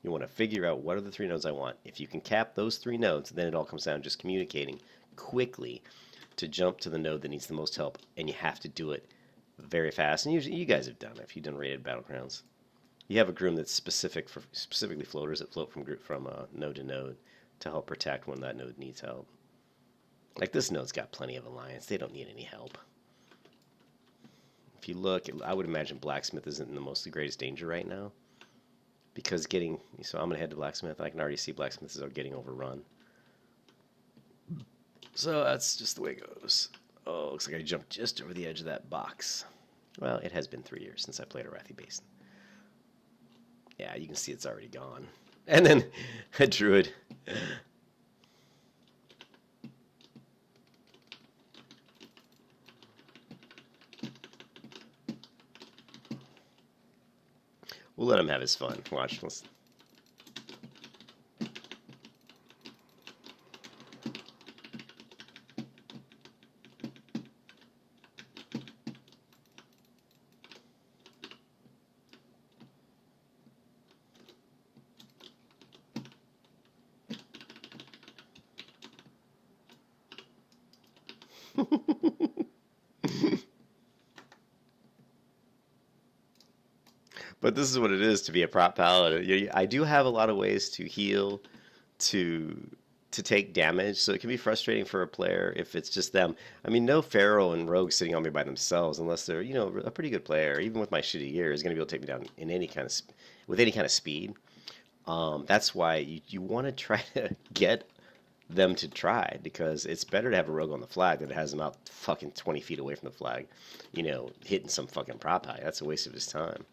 You want to figure out what are the 3 nodes I want. If you can cap those 3 nodes, then it all comes down to just communicating quickly to jump to the node that needs the most help, and you have to do it very fast. And usually, you guys have done it if you've done rated Battlegrounds. You have a groom that's specifically floaters that float from node to node to help protect when that node needs help. Like this node's got plenty of alliance; they don't need any help. If you look, I would imagine blacksmith isn't in the greatest danger right now. Because so I'm going to head to blacksmith. I can already see blacksmiths are getting overrun. So that's just the way it goes. Oh, looks like I jumped just over the edge of that box. Well, it has been 3 years since I played Arathi Basin. Yeah, you can see it's already gone. And then a druid. We'll let him have his fun. Watch. Let's... But this is what it is to be a prop paladin. I do have a lot of ways to heal, to take damage, so it can be frustrating for a player if it's just them. I mean, no Pharaoh and Rogue sitting on me by themselves, unless they're a pretty good player, even with my shitty gear, is going to be able to take me down in with any kind of speed. That's why you want to try to get them to try, because it's better to have a rogue on the flag than it has him out fucking 20 feet away from the flag, hitting some fucking prop high. That's a waste of his time.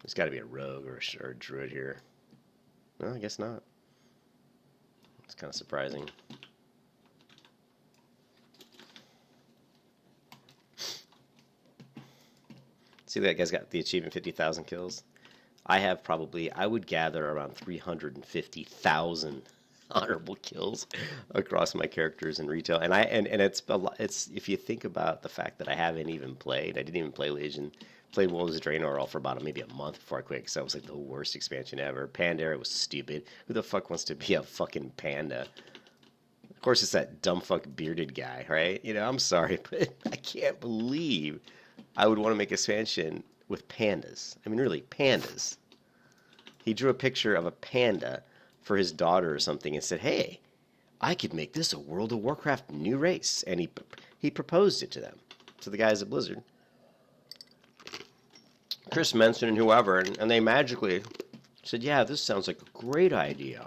There's got to be a rogue or a druid here. No, I guess not. It's kind of surprising. See, that guy's got the achievement 50,000 kills. I have probably, I would gather around 350,000 honorable kills across my characters in retail. And it's a lot, it's, if you think about the fact that I haven't even played, I didn't even play Legion, played Wolves of Draenor all for about maybe a month before I quit, because that was like the worst expansion ever. Pandaria was stupid. Who the fuck wants to be a fucking panda? Of course, it's that dumb fuck bearded guy, right? You know, I'm sorry, but I can't believe I would want to make an expansion with pandas. I mean, really, pandas. He drew a picture of a panda for his daughter or something and said, hey, I could make this a World of Warcraft new race. And he proposed it to them, to the guys at Blizzard. Chris Menson and whoever, and they magically said, yeah, this sounds like a great idea.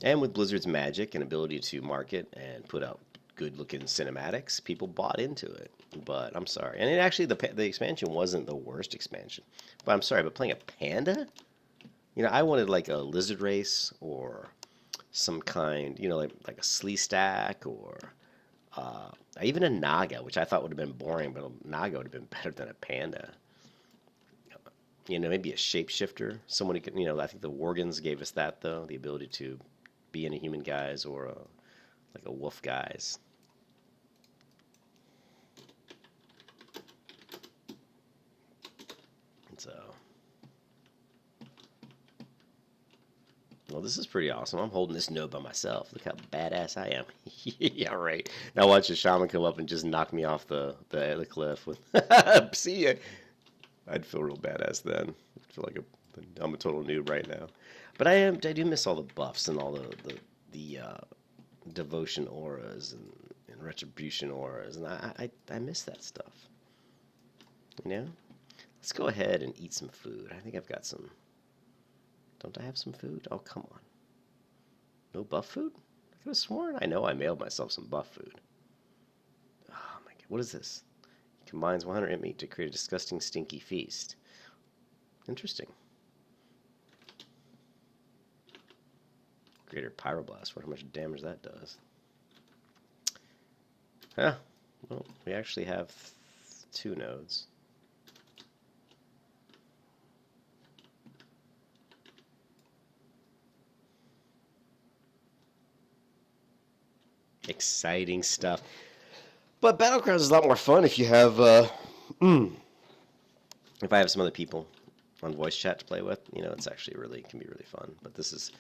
And with Blizzard's magic and ability to market and put out good-looking cinematics, people bought into it. But I'm sorry. And it actually, the expansion wasn't the worst expansion. But I'm sorry, but playing a panda? You know, I wanted like a lizard race or some kind, you know, like a slee stack or even a naga, which I thought would have been boring, but a naga would have been better than a panda. You know, maybe a shapeshifter. Someone who could, you know, I think the Worgans gave us that, though, the ability to be in a human guise or like a wolf guise. So, well, this is pretty awesome. I'm holding this node by myself. Look how badass I am. Yeah, right. Now watch the shaman come up and just knock me off the cliff with. See ya. I'd feel real badass then. I feel like I'm a total noob right now. But I do miss all the buffs and all the devotion auras and retribution auras, and I miss that stuff. You know? Let's go ahead and eat some food. I think I've got some. Don't I have some food? Oh, come on. No buff food? I could have sworn. I know I mailed myself some buff food. Oh my god. What is this? It combines 100 meat to create a disgusting, stinky feast. Interesting. Greater Pyroblast. Wonder how much damage that does. Huh. Well, we actually have 2 nodes. Exciting stuff. But Battlegrounds is a lot more fun if you have, if I have some other people on voice chat to play with. You know, it's actually can be really fun. But this is,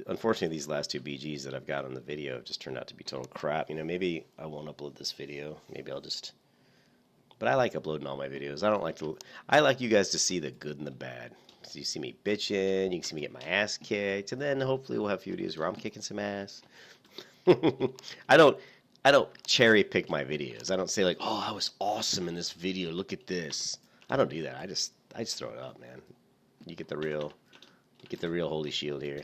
unfortunately, these last 2 BGs that I've got on the video have just turned out to be total crap. You know, maybe I won't upload this video. Maybe I'll just, but I like uploading all my videos. I like you guys to see the good and the bad. So you see me bitching, you can see me get my ass kicked, and then hopefully we'll have a few videos where I'm kicking some ass. I don't cherry pick my videos. I don't say like, "Oh, I was awesome in this video. Look at this." I don't do that. I just throw it up, man. You get the real holy shield here.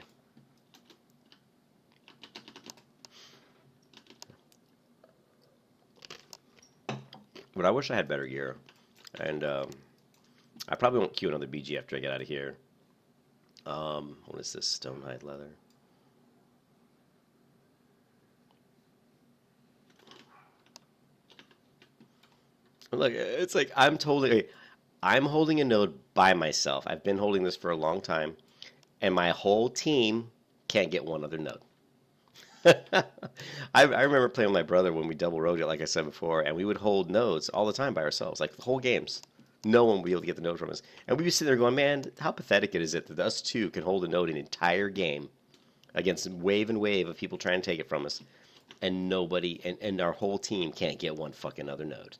But I wish I had better gear, and I probably won't queue another BG after I get out of here. What is this? Stonehide leather. Look, it's like I'm holding a node by myself. I've been holding this for a long time, and my whole team can't get one other node. I remember playing with my brother when we double rogued it, like I said before, and we would hold nodes all the time by ourselves, like the whole games. No one would be able to get the node from us. And we'd be sitting there going, man, how pathetic is it that us two can hold a node an entire game against wave and wave of people trying to take it from us, and nobody, and our whole team can't get one fucking other node.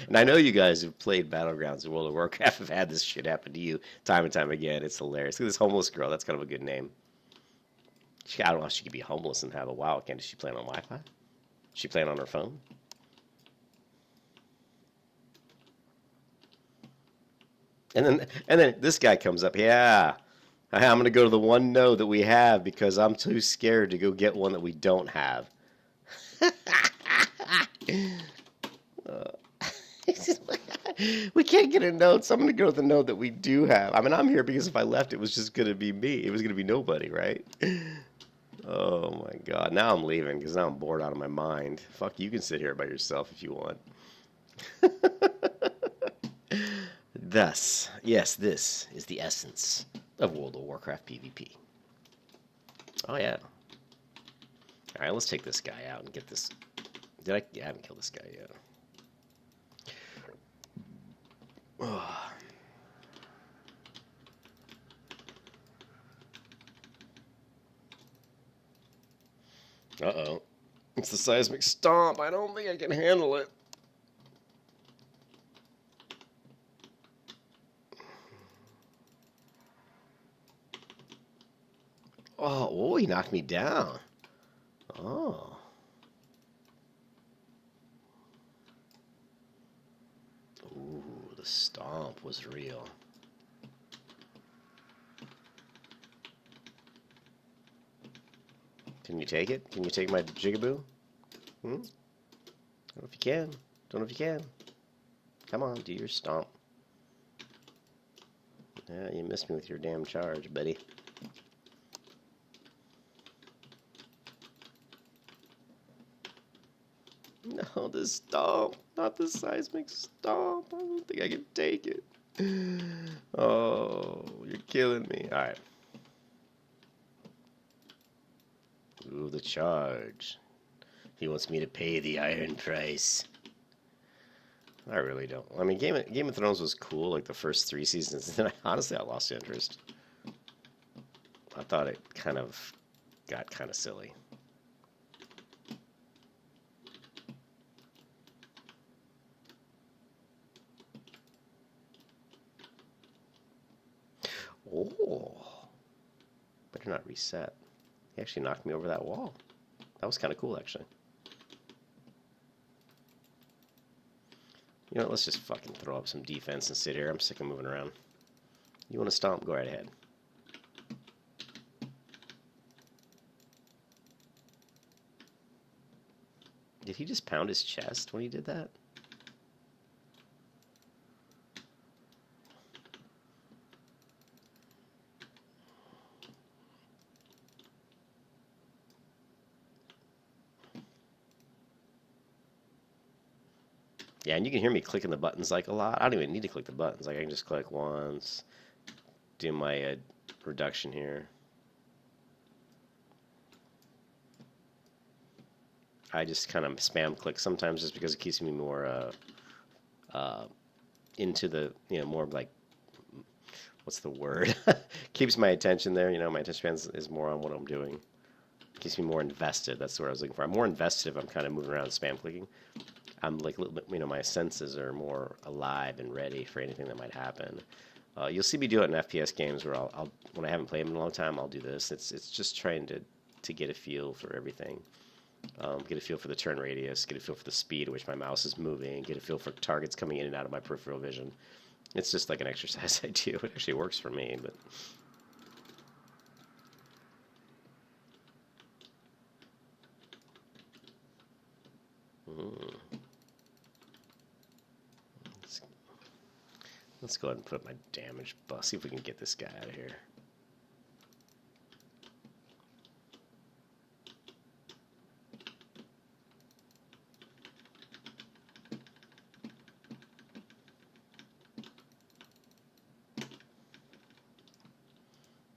And I know you guys who've played Battlegrounds and World of Warcraft have had this shit happen to you time and time again. It's hilarious. Look at this homeless girl. That's kind of a good name. I don't know if she could be homeless and have a WoW account. Is she playing on Wi-Fi? Is she playing on her phone? And then this guy comes up. Yeah, I'm going to go to the one node that we have because I'm too scared to go get one that we don't have. We can't get a note, so I'm gonna go with the note that we do have. I mean, I'm here because if I left, it was just gonna be me. It was gonna be nobody, right? Oh my God. Now I'm leaving because now I'm bored out of my mind. Fuck, you can sit here by yourself if you want. Thus, yes, this is the essence of World of Warcraft PvP. Oh yeah. All right, let's take this guy out and get this. Did I? Yeah, I haven't killed this guy yet. Oh. Uh-oh. It's the seismic stomp. I don't think I can handle it. Oh, he knocked me down. Oh. Ooh, the stomp was real. Can you take it? Can you take my jigaboo? Hmm? Don't know if you can. Don't know if you can. Come on, do your stomp. Yeah, you missed me with your damn charge, buddy. No, the stomp, not the seismic stomp. I don't think I can take it. Oh, you're killing me. All right. Ooh, the charge. He wants me to pay the iron price. I really don't. I mean, Game of Thrones was cool, like the first 3 seasons, and then honestly, I lost interest. I thought it kind of got kind of silly. Oh, better not reset. He actually knocked me over that wall. That was kind of cool, actually. You know what, let's just fucking throw up some defense and sit here. I'm sick of moving around. You want to stomp? Go right ahead. Did he just pound his chest when he did that? Yeah, and you can hear me clicking the buttons like a lot. I don't even need to click the buttons. Like I can just click once, do my reduction here. I just kind of spam click sometimes just because it keeps me more into the, you know, more like, what's the word? Keeps my attention there. You know, my attention span is more on what I'm doing. Keeps me more invested. That's what I was looking for. I'm more invested if I'm kind of moving around spam clicking. I'm like a little bit, you know, my senses are more alive and ready for anything that might happen. You'll see me do it in FPS games where I'll when I haven't played them in a long time, I'll do this. It's just trying to get a feel for everything. Get a feel for the turn radius, get a feel for the speed at which my mouse is moving, get a feel for targets coming in and out of my peripheral vision. It's just like an exercise I do. It actually works for me, but... Let's go ahead and put my damage buff. See if we can get this guy out of here.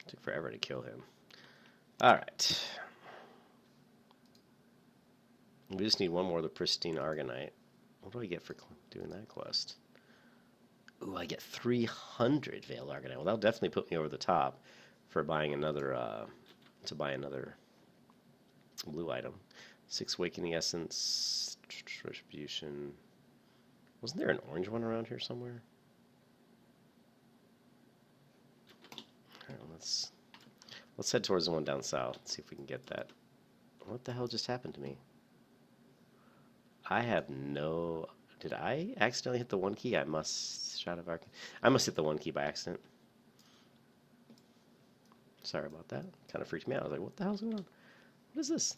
Took forever to kill him. Alright. We just need one more of the pristine Argonite. What do I get for doing that quest? Ooh, I get 300 Veiled Argonite. Well, that'll definitely put me over the top for buying another, to buy another blue item. 6 Awakening Essence, Retribution. Wasn't there an orange one around here somewhere? All right, let's head towards the one down south. See if we can get that. What the hell just happened to me? I have no... Did I accidentally hit the 1 key? I must... Shot of Arc... I must hit the 1 key by accident. Sorry about that. Kind of freaked me out. I was like, what the hell's going on? What is this?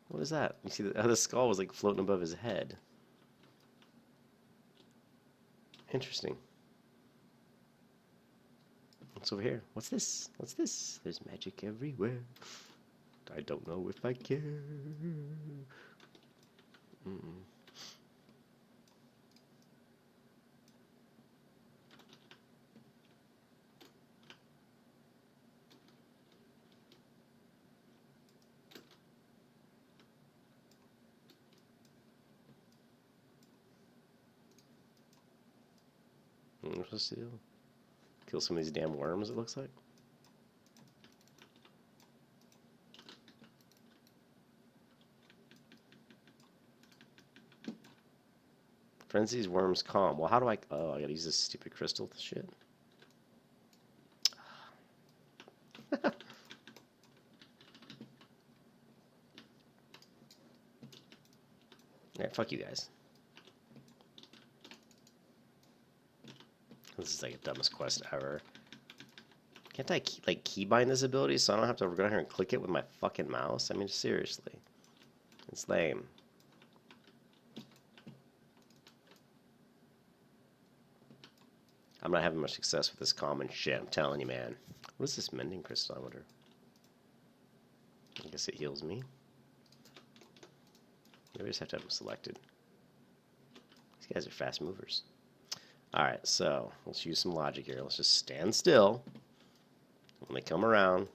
What is that? You see, the skull was like floating above his head. Interesting. What's over here? What's this? What's this? There's magic everywhere. I don't know if I care. Mm-mm. What's the deal? Kill some of these damn worms, it looks like. Frenzy's worms calm. Well, how do I... Oh, I gotta use this stupid crystal shit. Yeah, fuck you guys. This is like the dumbest quest ever. Can't I keybind this ability so I don't have to go down here and click it with my fucking mouse? I mean, seriously. It's lame. I'm not having much success with this common shit, I'm telling you, man. What is this mending crystal, I wonder? I guess it heals me. Maybe I just have to have them selected. These guys are fast movers. Alright, so let's use some logic here. Let's just stand still when they come around.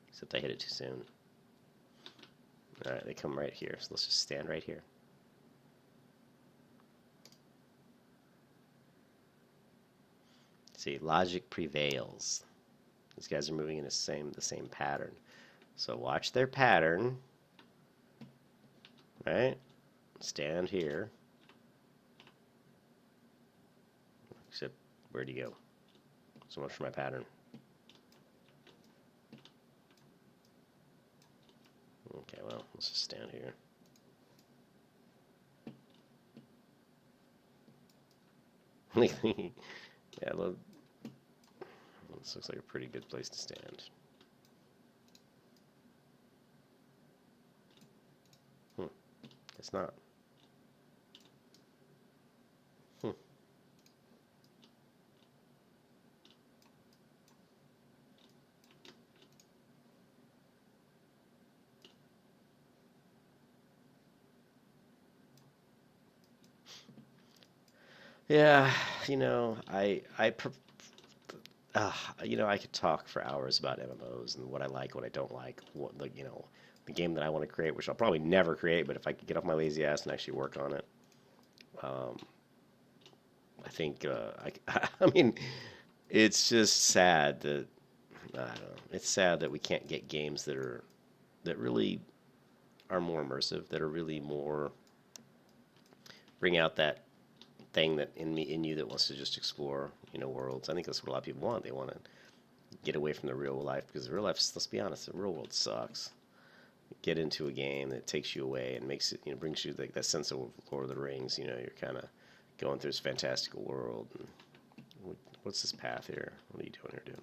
Except I hit it too soon. Alright, they come right here, so let's just stand right here. See, logic prevails. These guys are moving in the same pattern. So watch their pattern. Right? Stand here. Except, where'd he go? So much for my pattern. Okay, well, let's just stand here. Yeah, look, this looks like a pretty good place to stand. It's not. Yeah, you know, you know, I could talk for hours about MMOs and what I like, what I don't like, what, like, you know, the game that I want to create, which I'll probably never create, but if I could get off my lazy ass and actually work on it, I think, I mean, it's just sad that, I don't know, it's sad that we can't get games that really are more immersive, that are really more, bring out that thing that in you that wants to just explore, you know, worlds. I think that's what a lot of people want. They want to get away from the real life, because the real life, let's be honest, the real world sucks. Get into a game that takes you away and makes it, you know, brings you like that sense of Lord of the Rings. You know, you're kind of going through this fantastical world. And what's this path here? What are you doing here, dude?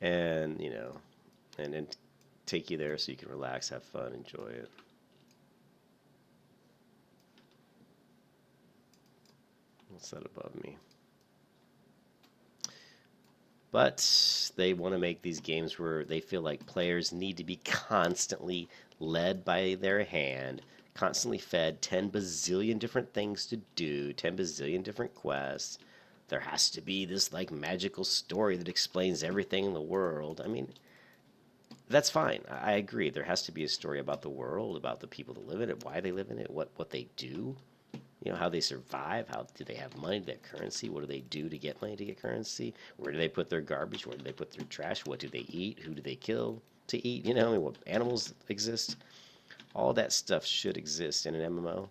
And you know, and then take you there so you can relax, have fun, enjoy it. What's that above me? But they want to make these games where they feel like players need to be constantly led by their hand, constantly fed 10 bazillion different things to do, 10 bazillion different quests. There has to be this like magical story that explains everything in the world. I mean, that's fine. I agree. There has to be a story about the world, about the people that live in it, why they live in it, what they do. You know, how they survive, how do they have money, do they have currency, what do they do to get money, to get currency, where do they put their garbage, where do they put their trash, what do they eat, who do they kill to eat, you know, I mean, what animals exist. All that stuff should exist in an MMO,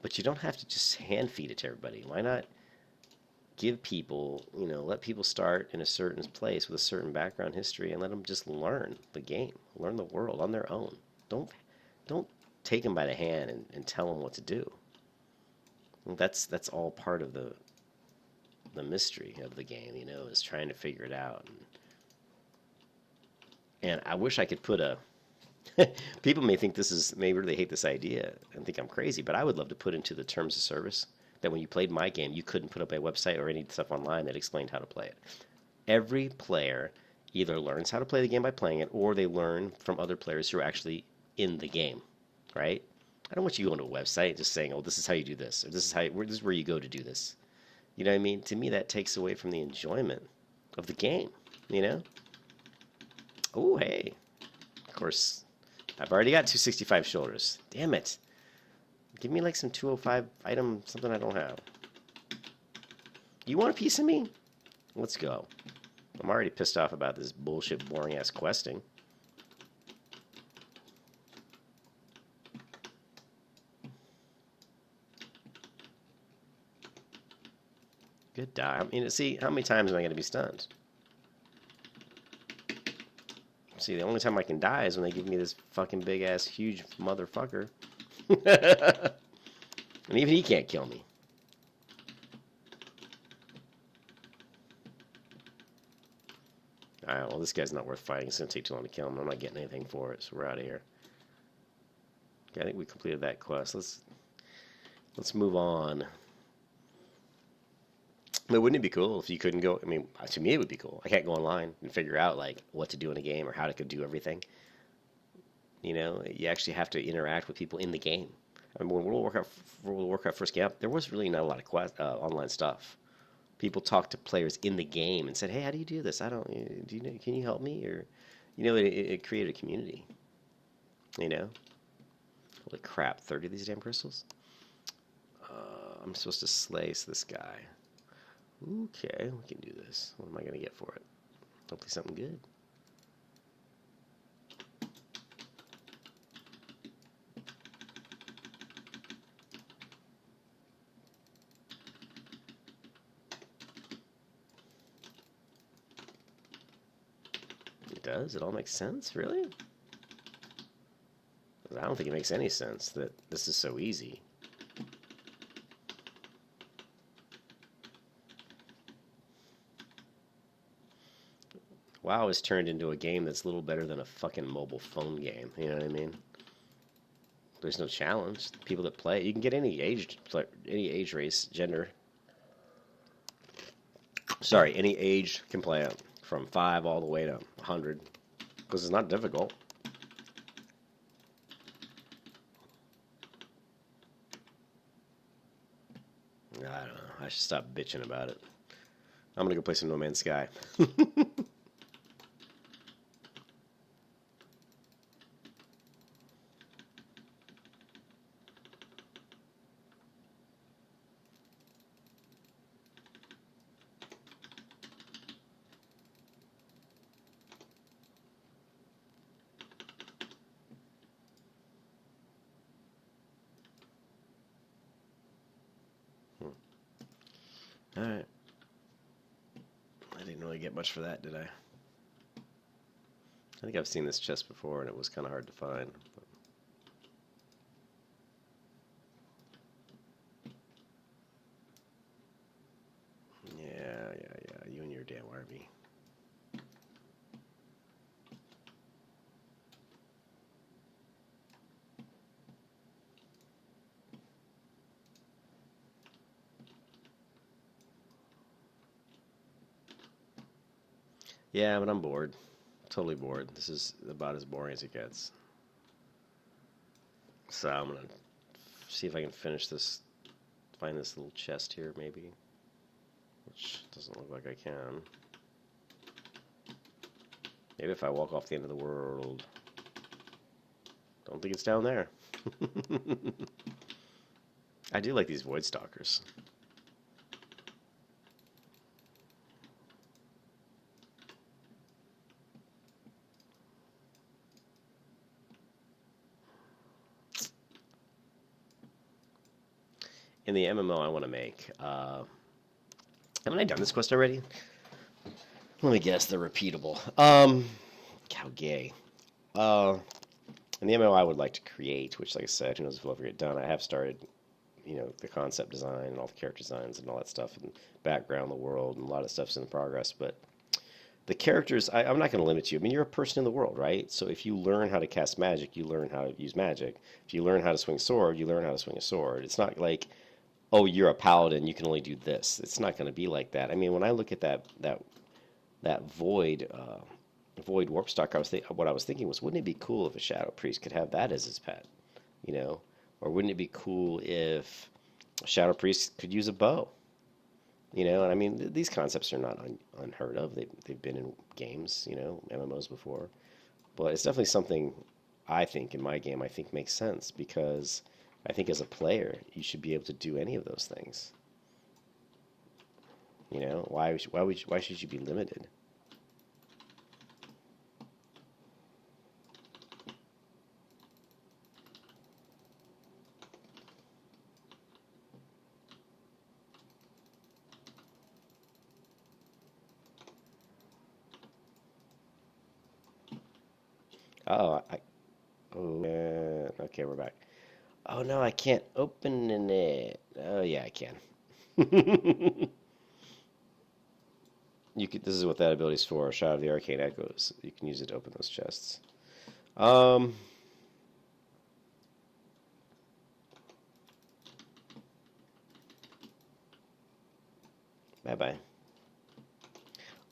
but you don't have to just hand feed it to everybody. Why not give people, you know, let people start in a certain place with a certain background history and let them just learn the game, learn the world on their own. Don't take them by the hand and tell them what to do. That's all part of the mystery of the game, you know, is trying to figure it out. And I wish I could put People may really hate this idea and think I'm crazy, but I would love to put into the terms of service that when you played my game, you couldn't put up a website or any stuff online that explained how to play it. Every player either learns how to play the game by playing it, or they learn from other players who are actually in the game, right? I don't want you going to a website just saying, "Oh, this is how you do this," or this is where you go to do this." You know what I mean? To me, that takes away from the enjoyment of the game. You know? Oh, hey. Of course, I've already got 265 shoulders. Damn it. Give me like some 205 item, something I don't have. You want a piece of me? Let's go. I'm already pissed off about this bullshit, boring-ass questing. Good die. I mean, see, how many times am I going to be stunned? See, the only time I can die is when they give me this fucking big-ass, huge motherfucker. And even he can't kill me. Alright, well, this guy's not worth fighting. It's going to take too long to kill him. I'm not getting anything for it, so we're out of here. Okay, I think we completed that quest. Let's move on. But wouldn't it be cool if you couldn't go? I mean, to me, it would be cool. I can't go online and figure out like what to do in a game or how to do everything. You know, you actually have to interact with people in the game. I mean, when World of Warcraft first came out, there was really not a lot of online stuff. People talked to players in the game and said, "Hey, how do you do this? I don't. Do you know? Can you help me?" Or, you know, it created a community. You know, holy crap! 30 of these damn crystals. I'm supposed to slice this guy. Okay, we can do this. What am I going to get for it? Hopefully something good. It does? It all makes sense? Really? I don't think it makes any sense that this is so easy. WoW has turned into a game that's a little better than a fucking mobile phone game. You know what I mean? There's no challenge. People that play, you can get any age, race, gender. Sorry, any age can play it, from 5 all the way to 100, because it's not difficult. I don't know. I should stop bitching about it. I'm gonna go play some No Man's Sky. Alright. I didn't really get much for that, did I? I think I've seen this chest before, and it was kind of hard to find. But... Yeah, you and your damn army. Yeah, but I'm bored. Totally bored. This is about as boring as it gets. So I'm gonna see if I can finish this, find this little chest here maybe, which doesn't look like I can. Maybe if I walk off the end of the world. Don't think it's down there. I do like these Void Stalkers. In the MMO I want to make, haven't I done this quest already? Let me guess, they're repeatable. How gay. In the MMO I would like to create, which, like I said, who knows if it'll ever get done. I have started, you know, the concept design and all the character designs and all that stuff, and background, the world, and a lot of stuff's in progress. But the characters, I'm not going to limit you. I mean, you're a person in the world, right? So if you learn how to cast magic, you learn how to use magic. If you learn how to swing a sword, you learn how to swing a sword. It's not like, oh, you're a paladin, you can only do this. It's not going to be like that. I mean, when I look at that void warp stock, what I was thinking was, wouldn't it be cool if a shadow priest could have that as his pet, you know? Or wouldn't it be cool if a shadow priest could use a bow? You know, and I mean, these concepts are not unheard of. They've been in games, you know, MMOs before. But it's definitely something I think in my game I think makes sense because I think as a player you should be able to do any of those things. You know, why should you be limited? Oh, okay, we're back. Oh no, I can't open it. Oh yeah, I can. You could. This is what that ability is for. Shadow of the Arcane Echoes. You can use it to open those chests. Um. Bye bye.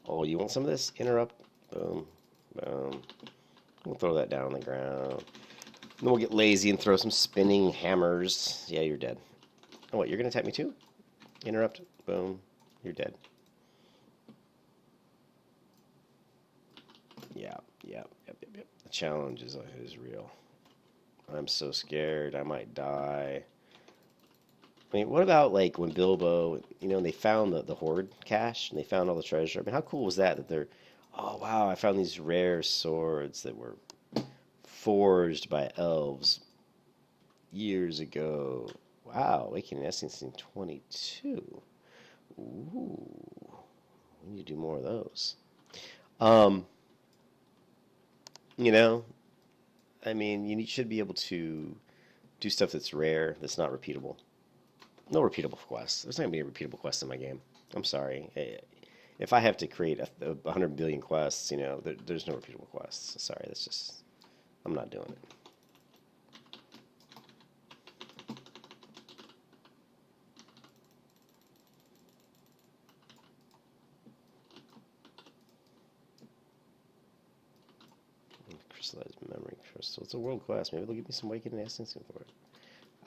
Oh, you want some of this? Interrupt. Boom. Boom. We'll throw that down on the ground. Then we'll get lazy and throw some spinning hammers. Yeah, you're dead. Oh, what? You're gonna attack me too? Interrupt. Boom. You're dead. Yep. The challenge is real. I'm so scared. I might die. I mean, what about like when Bilbo, you know, and they found the Horde cache and they found all the treasure? I mean, how cool was that? That they're, oh wow, I found these rare swords that were forged by elves years ago. Wow, Awakening Essence in 22. Ooh, we need to do more of those. Um, you know, I mean, should be able to do stuff that's rare, that's not repeatable. No repeatable quests. There's not gonna be a repeatable quest in my game. I'm sorry. If I have to create 100 billion quests, you know, there's no repeatable quests. Sorry, that's just I'm not doing it. Crystallized memory crystal. It's a world class. Maybe they'll give me some Awakening Essence for it.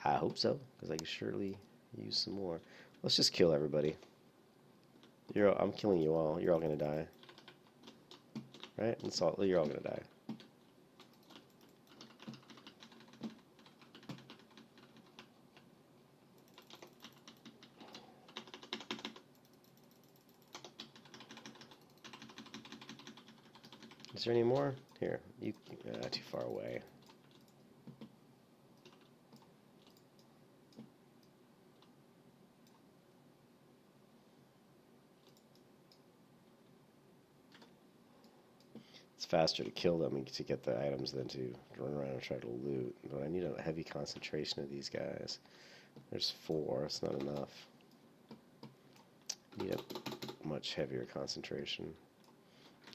I hope so, because I could surely use some more. Let's just kill everybody. I'm killing you all. You're all gonna die. Right? You're all gonna die. Is there any more? Here, you too far away. It's faster to kill them and to get the items than to run around and try to loot. But I need a heavy concentration of these guys. There's 4. It's not enough. I need a much heavier concentration.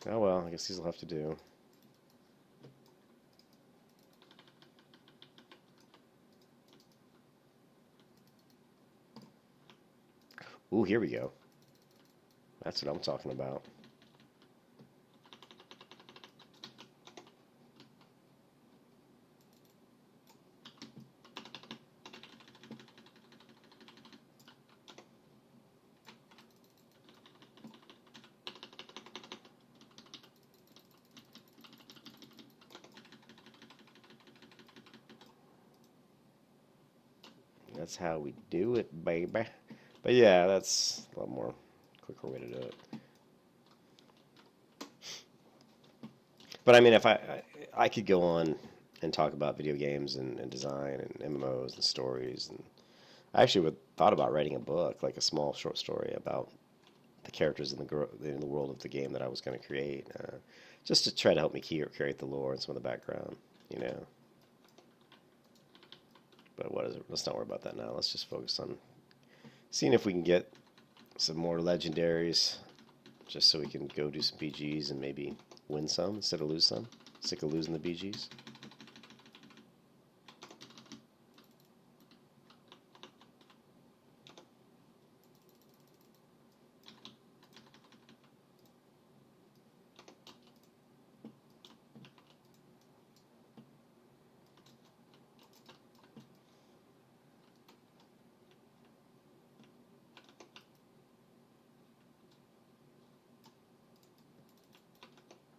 Oh well, I guess these will have to do. Ooh, here we go. That's what I'm talking about. That's how we do it, baby. But yeah, that's a lot more quicker way to do it. But I mean, if I could go on and talk about video games and design and MMOs and stories, and I actually thought about writing a book, like a small short story about the characters in the world of the game that I was going to create, just to try to help me create the lore and some of the background, you know. But what is it? Let's not worry about that now. Let's just focus on seeing if we can get some more legendaries just so we can go do some BGs and maybe win some instead of lose some. Sick of losing the BGs.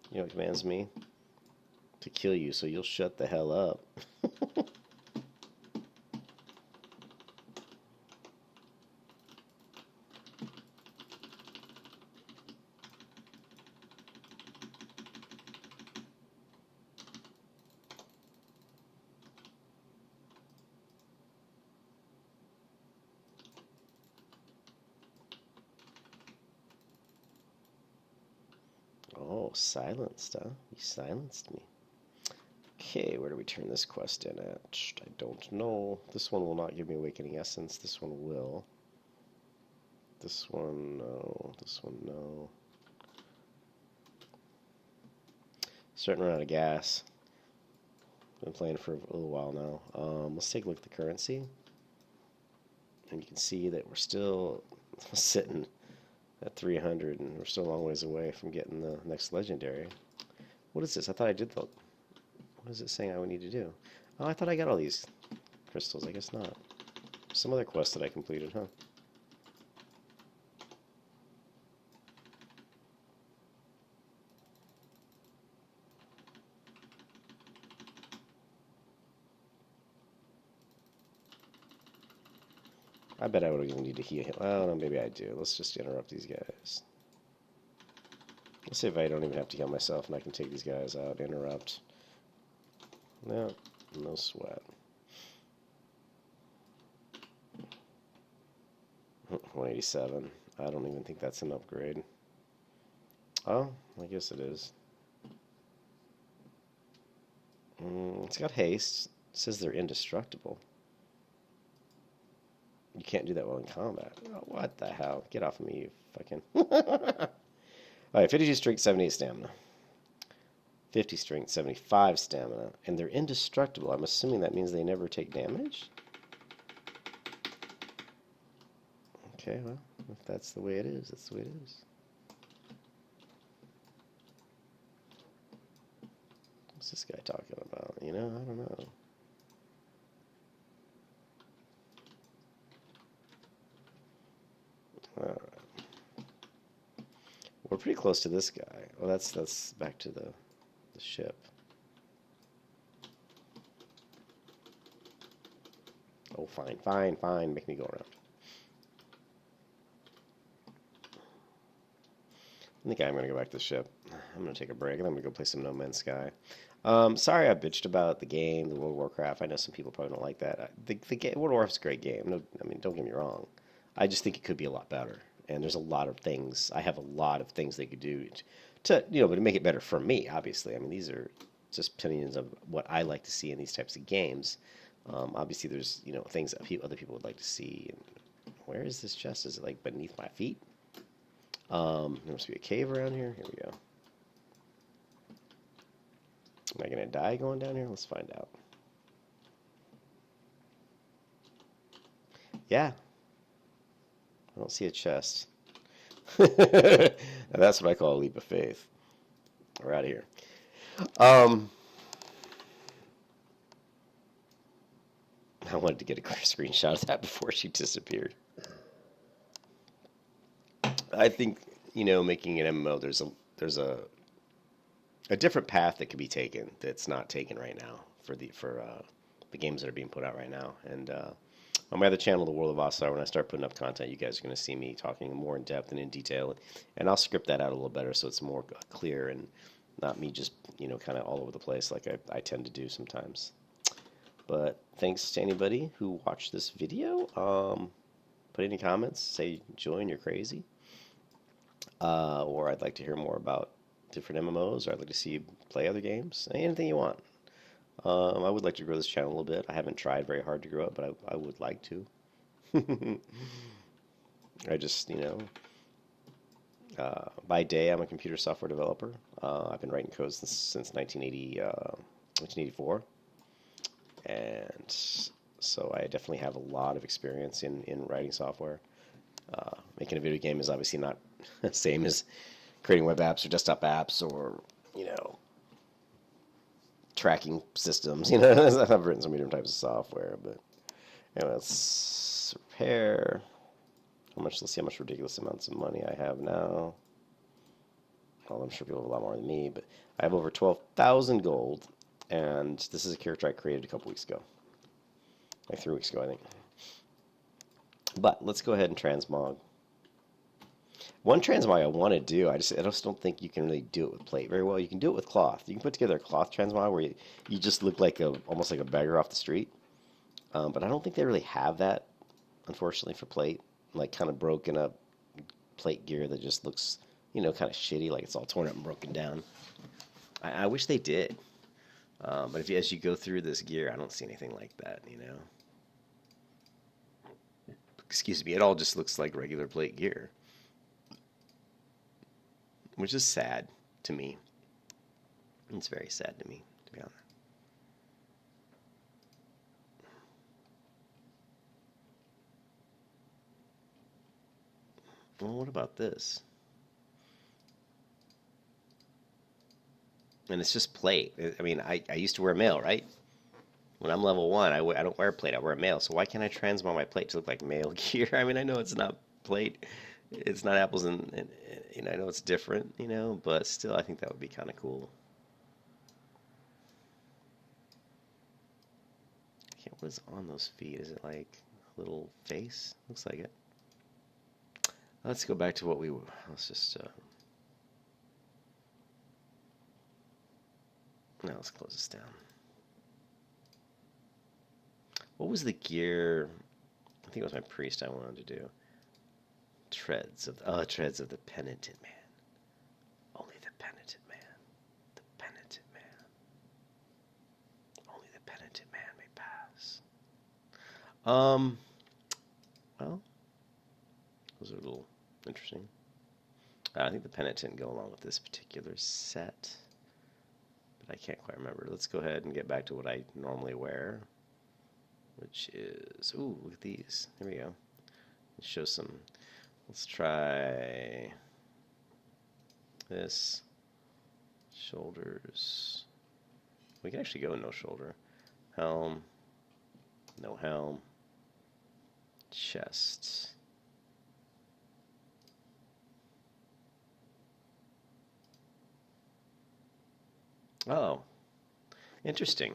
You know, it commands me to kill you, so you'll shut the hell up. Oh, silenced, huh? You silenced me. Okay, where do we turn this quest in at? I don't know. This one will not give me Awakening Essence. This one will. This one, no. This one, no. Starting to run out of gas. Been playing for a little while now. Let's take a look at the currency. And you can see that we're still sitting at 300, and we're still a long ways away from getting the next legendary. What is this? I thought I did the... What is it saying I would need to do? Oh, I thought I got all these crystals. I guess not. Some other quest that I completed, huh? I bet I would even need to heal him. Well, no, maybe I do. Let's just interrupt these guys. Let's see if I don't even have to heal myself and I can take these guys out. Interrupt. No, no sweat. 187. I don't even think that's an upgrade. Oh, I guess it is. It's got haste. It says they're indestructible. You can't do that well in combat. Oh, what the hell? Get off of me, you fucking... Alright, 52 strength, 78 stamina. 50 strength, 75 stamina. And they're indestructible. I'm assuming that means they never take damage? Okay, well, if that's the way it is, that's the way it is. What's this guy talking about? You know, I don't know. Alright. We're pretty close to this guy. Oh, that's back to the ship. Oh, fine, fine, fine. Make me go around. I think I'm going to go back to the ship. I'm going to take a break, and I'm going to go play some No Man's Sky. Sorry I bitched about the game, the World of Warcraft. I know some people probably don't like that. The game, World of Warcraft's a great game. No, I mean, don't get me wrong. I just think it could be a lot better. And there's a lot of things. I have a lot of things they could do to but to make it better for me, obviously. I mean, these are just opinions of what I like to see in these types of games. Obviously, there's, things that other people would like to see. And where is this chest? Is it, like, beneath my feet? There must be a cave around here. Here we go. Am I going to die going down here? Let's find out. Yeah. I don't see a chest. Now that's what I call a leap of faith. We're out of here. I wanted to get a screenshot of that before she disappeared. I think, making an MMO, there's a different path that could be taken that's not taken right now for the games that are being put out right now. And on my other channel, The World of Asar, when I start putting up content, you guys are going to see me talking more in depth and in detail, and I'll script that out a little better so it's more clear and not me just kind of all over the place like I tend to do sometimes. But thanks to anybody who watched this video. Put any comments, say join, you're crazy, or I'd like to hear more about different MMOs, or I'd like to see you play other games, anything you want. I would like to grow this channel a little bit. I haven't tried very hard to grow it, but I would like to. I just, By day, I'm a computer software developer. I've been writing code since 1984, and so I definitely have a lot of experience in writing software. Making a video game is obviously not the same as creating web apps or desktop apps or, you know, tracking systems. You know, I've written so many different types of software, but anyway, let's repair. Let's see how much ridiculous amounts of money I have now. Well, I'm sure people have a lot more than me, but I have over 12,000 gold, and this is a character I created a couple weeks ago. Like 3 weeks ago, I think. But let's go ahead and transmog. One transmog I want to do, I just don't think you can really do it with plate very well. You can do it with cloth. You can put together a cloth transmog where you just look like almost like a beggar off the street. But I don't think they really have that, unfortunately, for plate. Like kind of broken up plate gear that just looks, you know, kind of shitty, like it's all torn up and broken down. I wish they did. But as you go through this gear, I don't see anything like that, you know. Excuse me, it all just looks like regular plate gear. Which is sad to me. It's very sad to me, to be honest. Well, what about this? And it's just plate. I mean, I used to wear mail, right? When I'm level 1, I don't wear plate, I wear mail. So why can't I transmog my plate to look like mail gear? I mean, I know it's not plate. It's not apples and you know, I know it's different, you know, but still I think that would be kind of cool. Okay, what is on those feet? Is it like a little face? Looks like it. Let's go back to what we were. Let's just now let's close this down. What was the gear? I think it was my priest I wanted to do. Treads of the penitent man. Only the penitent man. The penitent man. Only the penitent man may pass. Well, those are a little interesting. I think the penitent go along with this particular set, but I can't quite remember. Let's go ahead and get back to what I normally wear, which is, ooh, look at these. Here we go. Let's show some. Let's try this. Shoulders. We can actually go no shoulder. Helm. No helm. Chest. Oh, interesting.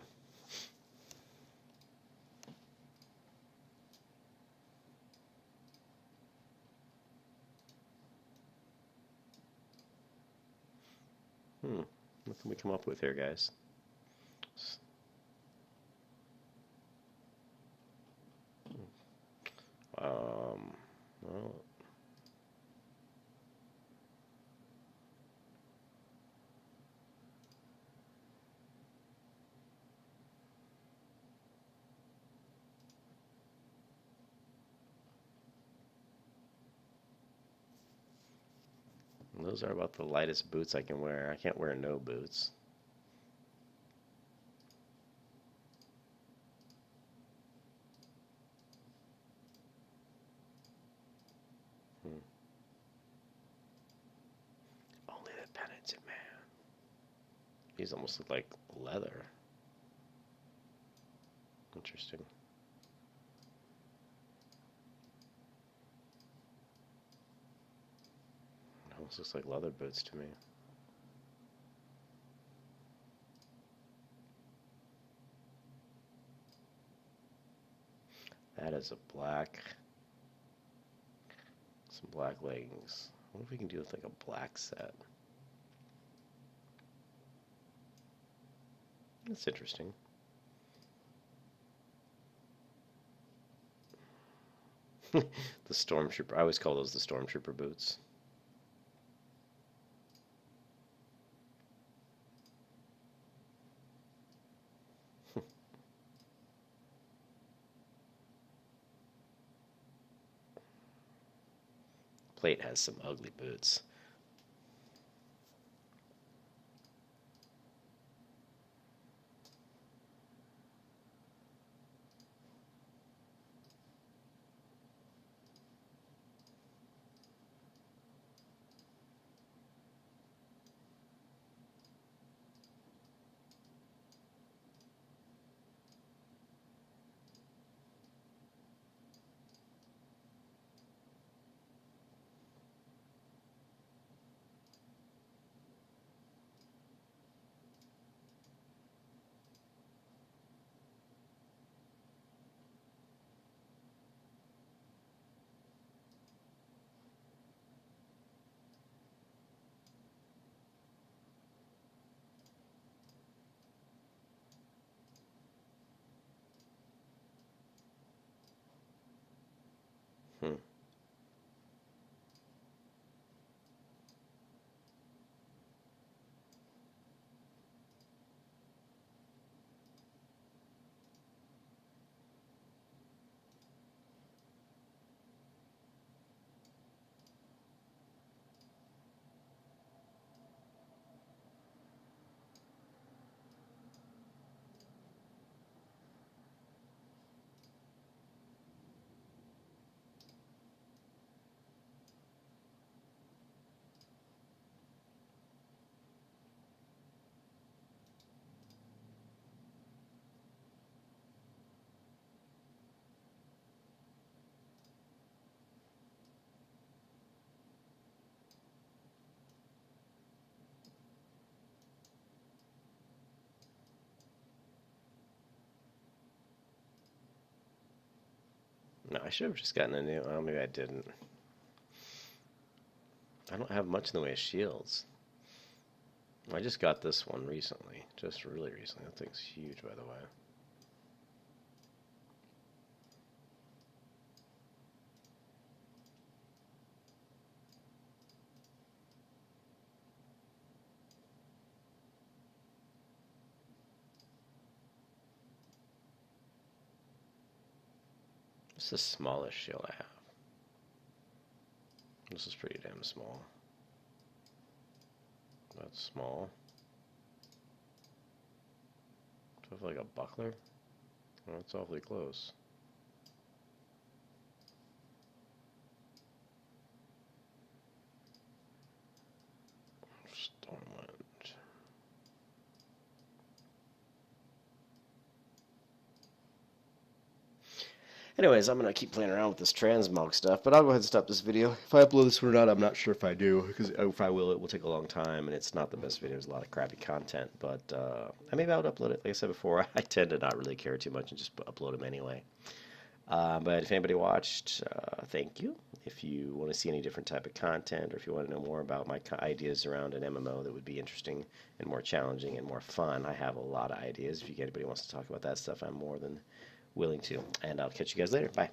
What can we come up with here, guys? Well, those are about the lightest boots I can wear. I can't wear no boots. Only the penitent man. These almost look like leather. Interesting. It almost looks like leather boots to me. That is a black, some black leggings. What if we can do with like a black set? That's interesting. The Stormtrooper. I always call those the Stormtrooper boots. Plate has some ugly boots. No, I should have just gotten a new. Oh, maybe I didn't. I don't have much in the way of shields. I just got this one recently. Just really recently. That thing's huge, by the way. This is the smallest shield I have. This is pretty damn small. That's small. Do I have like a buckler? Oh, that's awfully close. Stormwind. Anyways, I'm gonna keep playing around with this transmog stuff, but I'll go ahead and stop this video. If I upload this one or not, I'm not sure if I do, because if I will, it will take a long time, and it's not the best video. There's a lot of crappy content, but maybe I would upload it. Like I said before, I tend to not really care too much and just upload them anyway. But if anybody watched, thank you. If you want to see any different type of content, or if you want to know more about my ideas around an MMO that would be interesting and more challenging and more fun, I have a lot of ideas. If anybody wants to talk about that stuff, I'm more than willing to. And I'll catch you guys later. Bye.